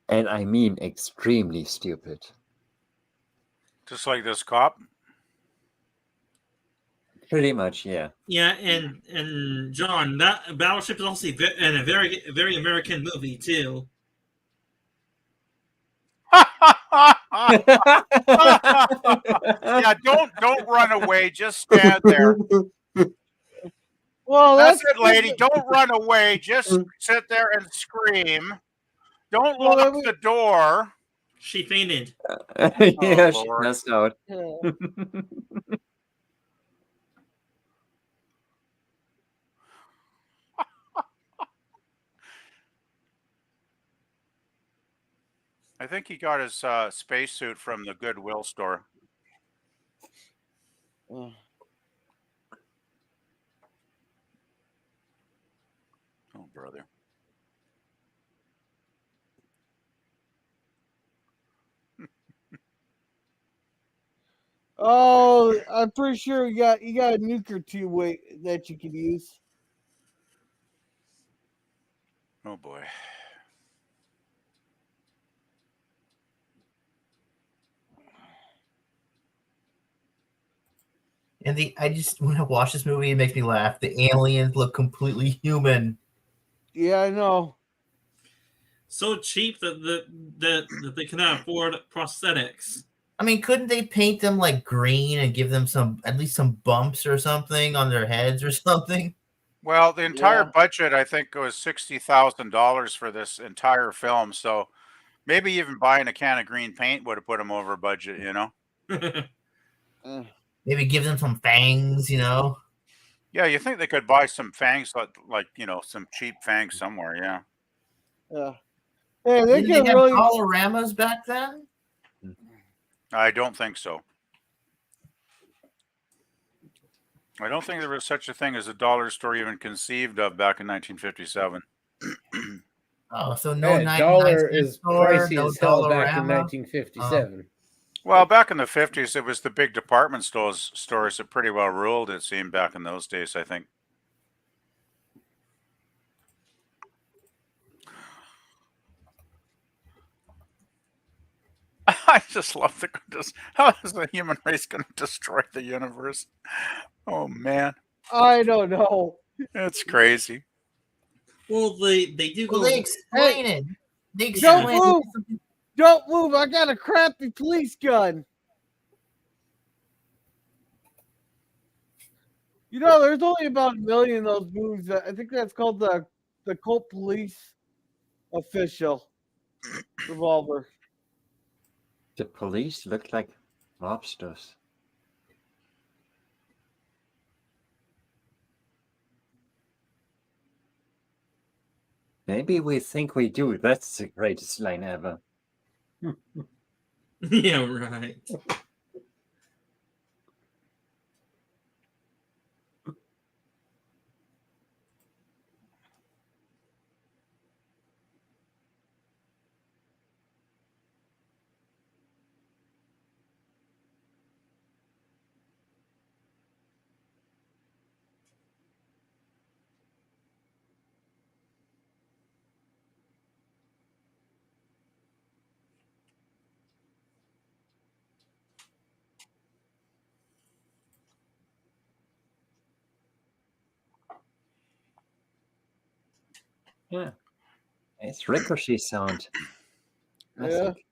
And I mean extremely stupid. Just like this cop. Pretty much, yeah. Yeah, and John, that Battleship is also a very American movie too. Yeah, don't run away. Just stand there. Well, That's it, lady. Don't run away. Just sit there and scream. Don't lock the door. She fainted. Yeah, she Lord. passed out. Yeah. I think he got his spacesuit from the Goodwill store. Oh. Oh, brother. Oh, I'm pretty sure you got a nuke or two that you can use. Oh, boy. And I just, when I watch this movie, it makes me laugh. The aliens look completely human. Yeah, I know. So cheap that they cannot afford prosthetics. I mean, couldn't they paint them like green and give them at least some bumps or something on their heads or something? Well, the entire Yeah. budget, I think, was $60,000 for this entire film. So maybe even buying a can of green paint would have put them over budget, you know? Uh, Maybe give them some fangs, you know? Yeah, you think they could buy some fangs, like some cheap fangs somewhere? Yeah. Yeah. Hey, they Didn't they can have really. holoramas back then? I don't think so. I don't think there was such a thing as a dollar store even conceived of back in 1957. Oh, so no Hey, 99 dollar cent is store, pricey no as hell back in Dollarama. 1957. Well, back in the 50s, it was the big department stores that pretty well ruled, it seemed, back in those days, I think. I just love how is the human race going to destroy the universe? Oh, man. I don't know. It's crazy. Well, they do Well, go. they explain it. They Don't explain move! it. Don't move! I got a crappy police gun. You know, there's only about 1 million of those movies. I think that's called the Cult Police Official Revolver. The police look like mobsters. Maybe we think we do. That's the greatest line ever. Yeah, right. Yeah. It's ricochet sound. I Yeah. think.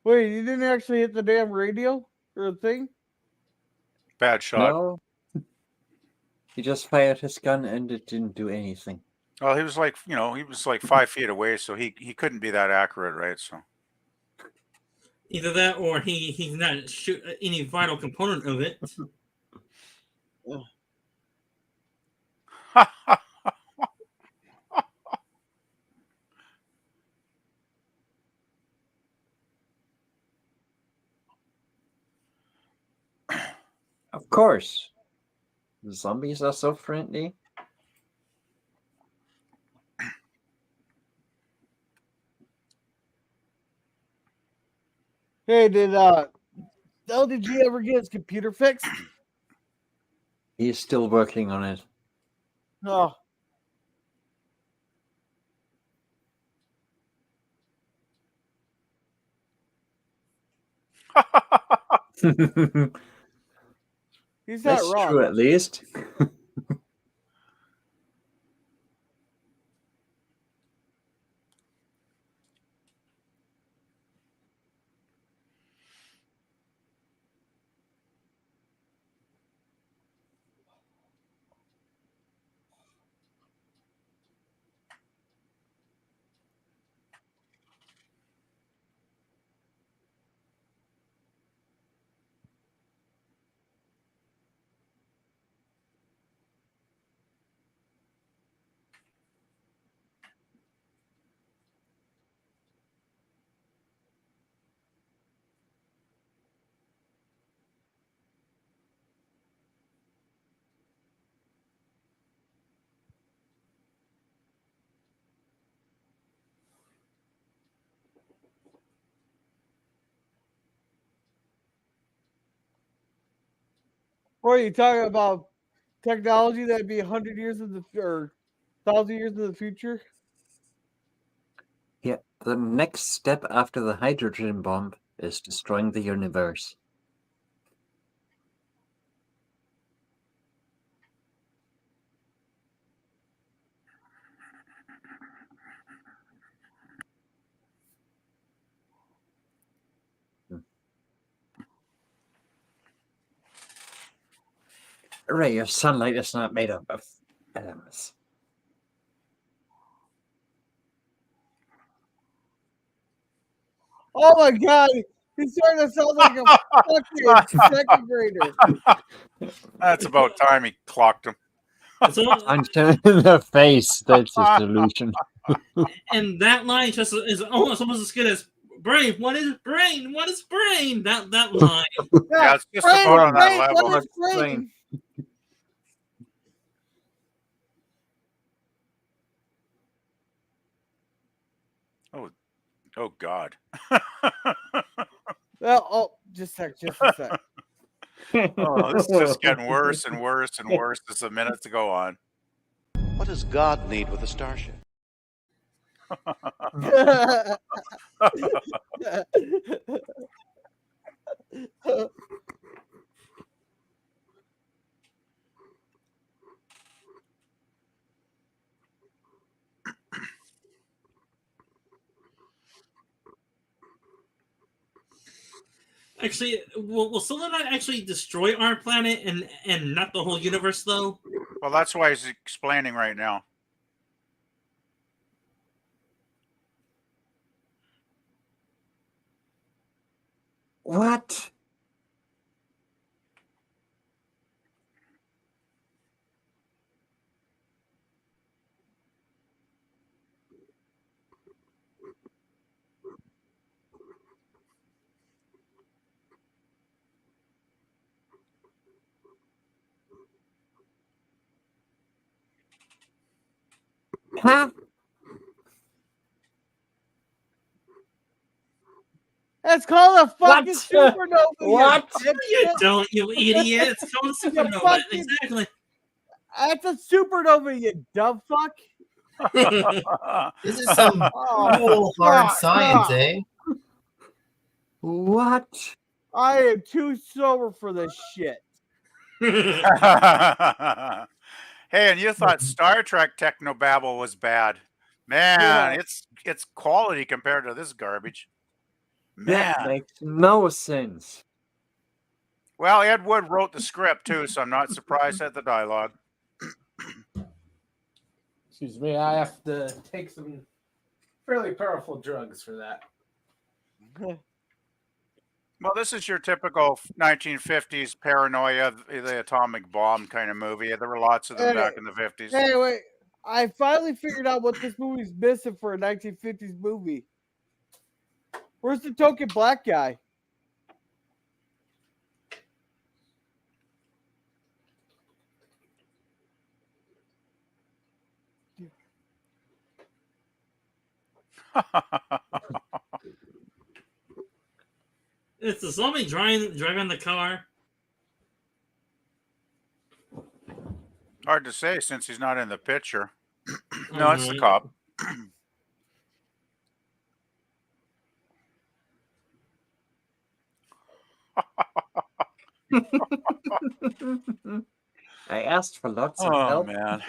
Wait, you didn't actually hit the damn radio or the thing? Bad shot. No. He just fired his gun and it didn't do anything. Well, he was like 5 feet away, so he couldn't be that accurate, right? So. Either that, or he's not shoot any vital component of it. Of course. The zombies are so friendly. Hey, did LDG ever get his computer fixed? He's still working on it. No. He's not That's wrong. true, at least. Or are you talking about technology that'd be 100 years in the or 1,000 years in the future? Yeah, the next step after the hydrogen bomb is destroying the universe. A ray of sunlight is not made up of atoms. Oh my god, he's starting to sound like a fucking second grader. That's about time he clocked him. So, Punch him in the face. That's the solution. and that line just is almost as good as brain. What is brain? What is brain? That line. Yeah, it's just Brain, about on that brain, level. what is Brain. brain? Oh God. Well, oh, just a sec. Oh, this is just getting worse and worse and worse as the minutes go on. What does God need with a starship? Actually, will someone not actually destroy our planet and not the whole universe, though? Well, that's why he's explaining right now. What? Huh? That's called a fucking What? supernova. What? You don't, you idiot! It's called a supernova. fucking- Exactly. That's a supernova, you dumb fuck. This is some cool hard fuck, science, fuck. eh? What? I am too sober for this shit. Hey, and you thought Star Trek technobabble was bad. Man, Yeah. it's quality compared to this garbage. Man. That makes no sense. Well, Ed Wood wrote the script too, so I'm not surprised at the dialogue. Excuse me, I have to take some fairly powerful drugs for that. Well, this is your typical 1950s paranoia, the atomic bomb kind of movie. There were lots of them back in the 50s. Hey, wait. I finally figured out what this movie's missing for a 1950s movie. Where's the token black guy? It's the zombie driving the car. Hard to say since he's not in the picture. No, it's the cop. I asked for lots of Oh help. man!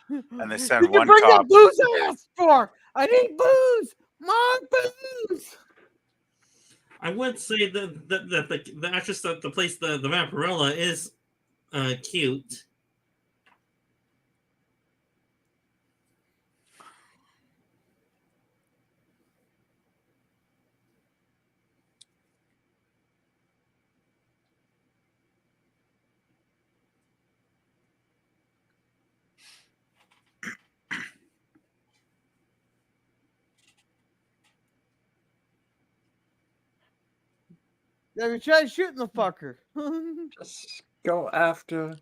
And they Did send you one bring cop. the booze I asked for? I need booze! Mom, booze! I would say that the actress that plays the Vampirella is cute. Have you tried shooting the fucker? Just go after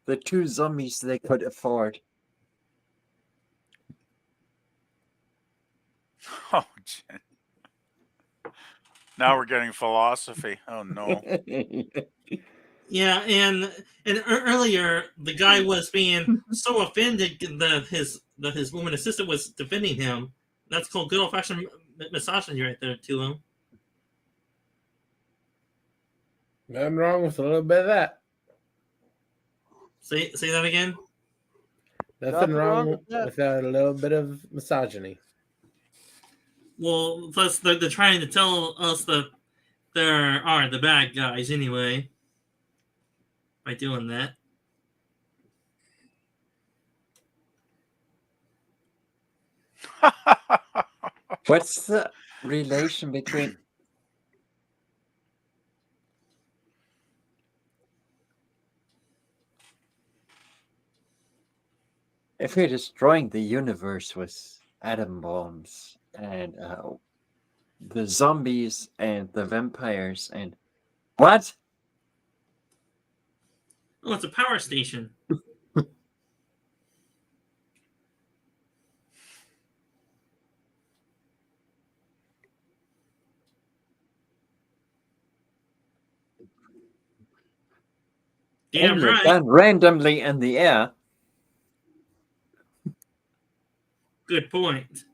the two zombies they could afford. Oh, Jen. Now we're getting philosophy. Oh no! Yeah, and earlier the guy was being so offended that his woman assistant was defending him. That's called good old fashioned misogyny right there to him. Nothing wrong with a little bit of that. Say that again. Nothing wrong with that. with a little bit of misogyny. Well, plus they're trying to tell us that there are the bad guys anyway by doing that. What's the relation between if we're destroying the universe with atom bombs and the zombies and the vampires and what? Oh, it's a power station. Damn And they're right. done randomly in the air. Good point.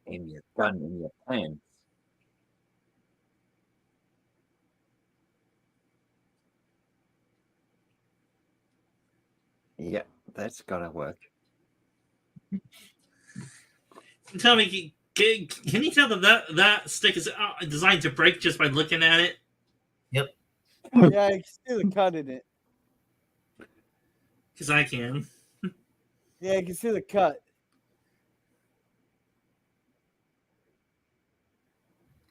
Aim your gun in your pants. Yeah, that's gotta work. Tell me, can you tell that stick is designed to break just by looking at it? Yeah, I can see the cut in it. Because I can. Yeah, I can see the cut.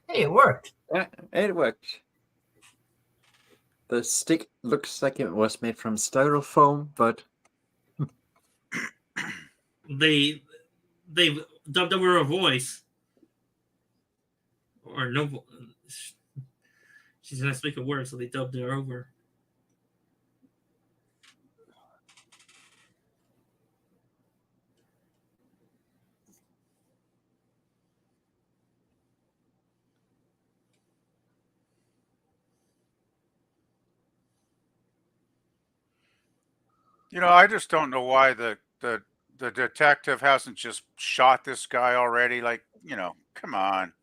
Hey, it worked. Yeah, it worked. The stick looks like it was made from styrofoam, but They dubbed over a voice. Or no. She's going to speak a word, so they dubbed her over. You know, I just don't know why the detective hasn't just shot this guy already. Like, you know, come on.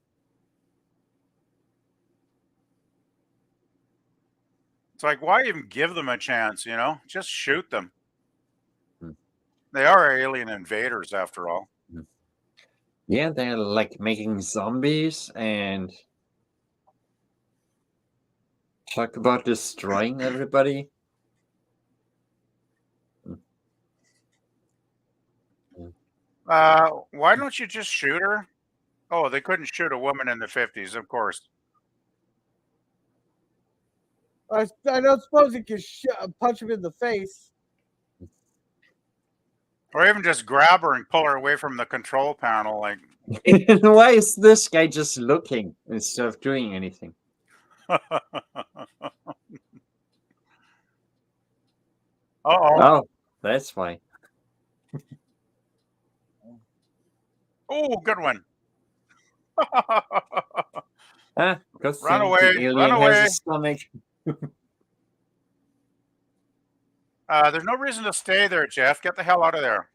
It's like, why even give them a chance, you know? Just shoot them. Hmm. They are alien invaders after all. yeah, they're like making zombies and talk about destroying everybody. Why don't you just shoot her? Oh, they couldn't shoot a woman in the 50s, of course. I don't suppose you can punch him in the face. Or even just grab her and pull her away from the control panel. Like, Why is this guy just looking instead of doing anything? uh-oh. Oh, that's why. Oh, good one. Good Run thing away, the alien run has away. a stomach. There's no reason to stay there, Jeff. Get the hell out of there.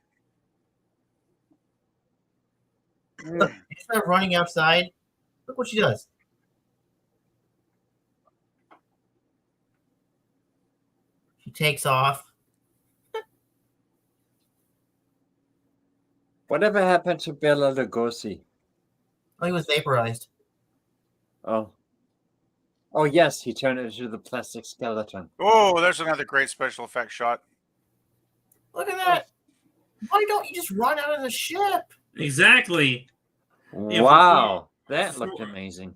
Instead of running outside, look what she does. She takes off. Whatever happened to Bela Lugosi? Oh, he was vaporized. Oh. Oh, yes, he turned into the plastic skeleton. Oh, there's another great special effects shot. Look at that. Why don't you just run out of the ship? Exactly. Yeah, Wow, that looked amazing.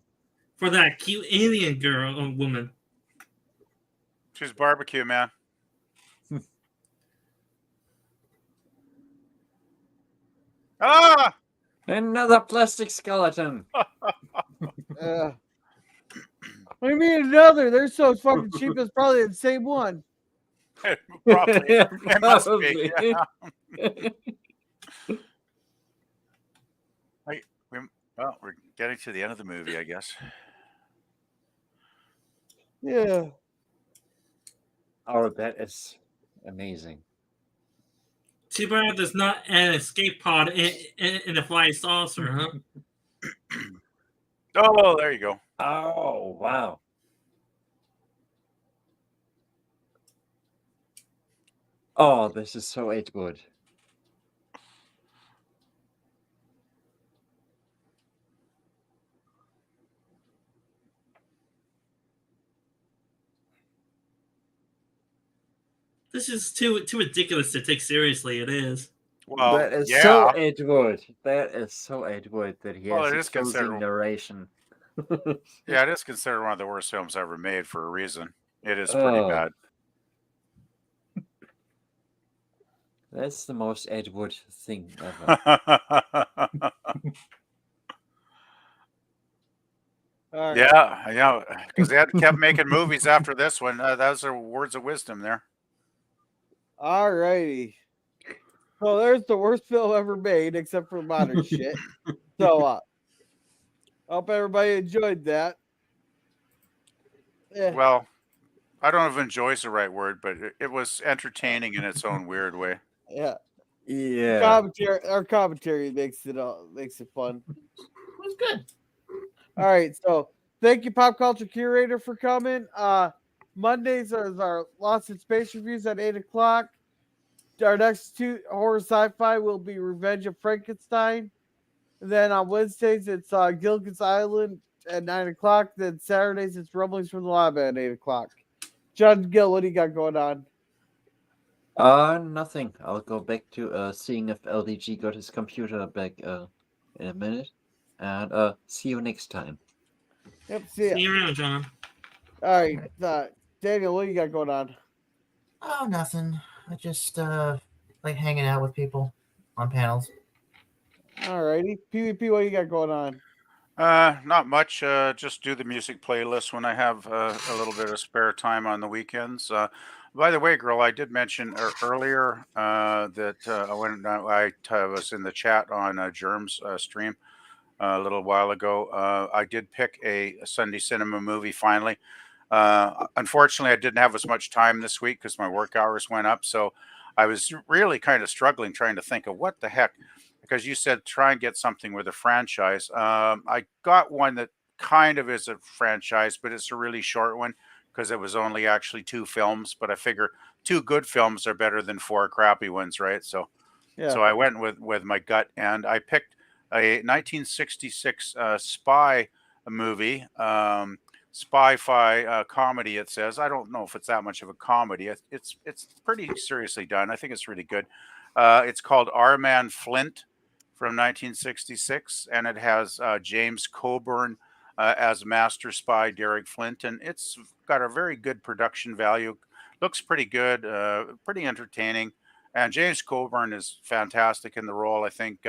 For that cute alien girl or woman. She's barbecue, man. Ah! Another plastic skeleton. What do you mean another? They're so fucking cheap. It's probably the same one. Probably. It must be. Probably. Yeah. Well, we're getting to the end of the movie, I guess. Yeah. Oh, that is amazing. Too bad there's not an escape pod in the flying saucer, huh? Oh, there you go. Oh, wow. Oh, this is so 8-wood. This is too ridiculous to take seriously. It is. Well, that is yeah. so Ed Wood. That is so Ed Wood that he Well, has it a is closing considered. narration. Yeah, it is considered one of the worst films ever made for a reason. It is pretty Oh. bad. That's the most Ed Wood thing ever. All right. Yeah, because they had kept making movies after this one. Those are words of wisdom there. All righty. So there's the worst film ever made, except for modern shit. So, hope everybody enjoyed that. Yeah. Well, I don't know if enjoy is the right word, but it was entertaining in its own weird way. Yeah. Yeah. Our commentary makes it fun. It was good. All right, so thank you, Pop Culture Curator, for coming. Mondays are our Lost in Space reviews at 8:00. Our next two horror sci-fi will be Revenge of Frankenstein. And then on Wednesdays it's Gilligan's Island at 9:00. Then Saturdays it's Rumblings from the Lab at 8:00. John Gill, what do you got going on? Nothing. I'll go back to seeing if LDG got his computer back in a minute. And see you next time. Yep, see ya. See you around, John. All right, Daniel, what do you got going on? Oh, nothing. I just like hanging out with people on panels. All righty, PvP, what do you got going on? Not much. Just do the music playlist when I have a little bit of spare time on the weekends. By the way, girl, I did mention earlier that I was in the chat on Germ's stream a little while ago. I did pick a Sunday cinema movie finally. Unfortunately, I didn't have as much time this week because my work hours went up. So I was really kind of struggling trying to think of what the heck, because you said try and get something with a franchise. I got one that kind of is a franchise, but it's a really short one because it was only actually 2 films. But I figure 2 good films are better than 4 crappy ones, right? So I went with my gut, and I picked a 1966 spy movie, spy-fi comedy. It says. I don't know if it's that much of a comedy. It's pretty seriously done. I think it's really good. It's called Our Man Flint from 1966, and it has James Coburn as master spy Derek Flint, and it's got a very good production value. Looks pretty good, pretty entertaining. And James Coburn is fantastic in the role. I think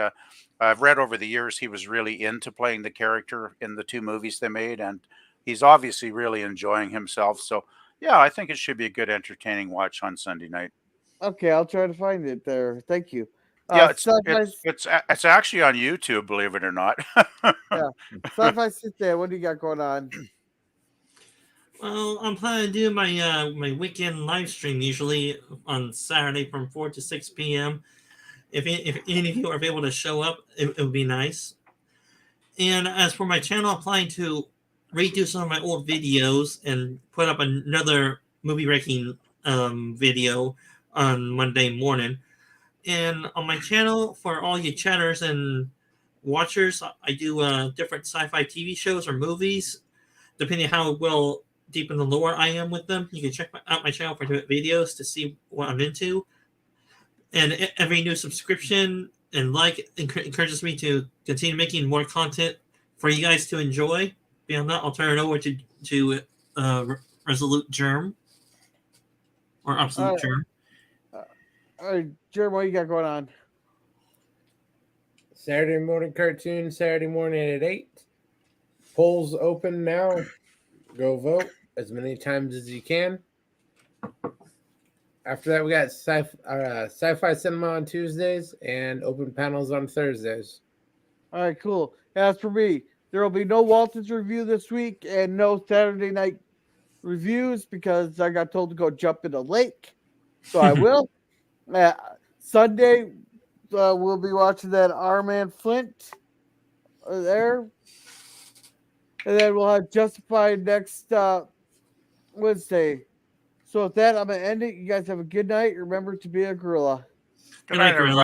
I've read over the years he was really into playing the character in the 2 movies they made, and he's obviously really enjoying himself. So, yeah, I think it should be a good, entertaining watch on Sunday night. Okay, I'll try to find it there. Thank you. Yeah, it's actually on YouTube, believe it or not. Yeah, Sci-Fi Sit There, what do you got going on? Well, I'm planning to do my weekend live stream usually on Saturday from 4 to 6 p.m. If any of you are able to show up, it would be nice. And as for my channel, I'm planning to redo some of my old videos and put up another movie ranking video on Monday morning. And on my channel, for all you chatters and watchers, I do different sci-fi TV shows or movies, depending on how well deep in the lore I am with them. You can check out my channel for different videos to see what I'm into. And every new subscription and encourages me to continue making more content for you guys to enjoy. Beyond that, I'll turn it over to Resolute Germ or Absolute Germ. All right, Germ, what you got going on? Saturday morning cartoon, Saturday morning at 8. Polls open now. Go vote as many times as you can. After that, we got sci-fi cinema on Tuesdays and open panels on Thursdays. All right, cool. As for me, there will be no Walton's review this week and no Saturday night reviews because I got told to go jump in a lake. So I will. Sunday, we'll be watching that Our Man Flint there. And then we'll have Justified next Wednesday. So with that, I'm going to end it. You guys have a good night. Remember to be a gorilla. Good night, gorilla.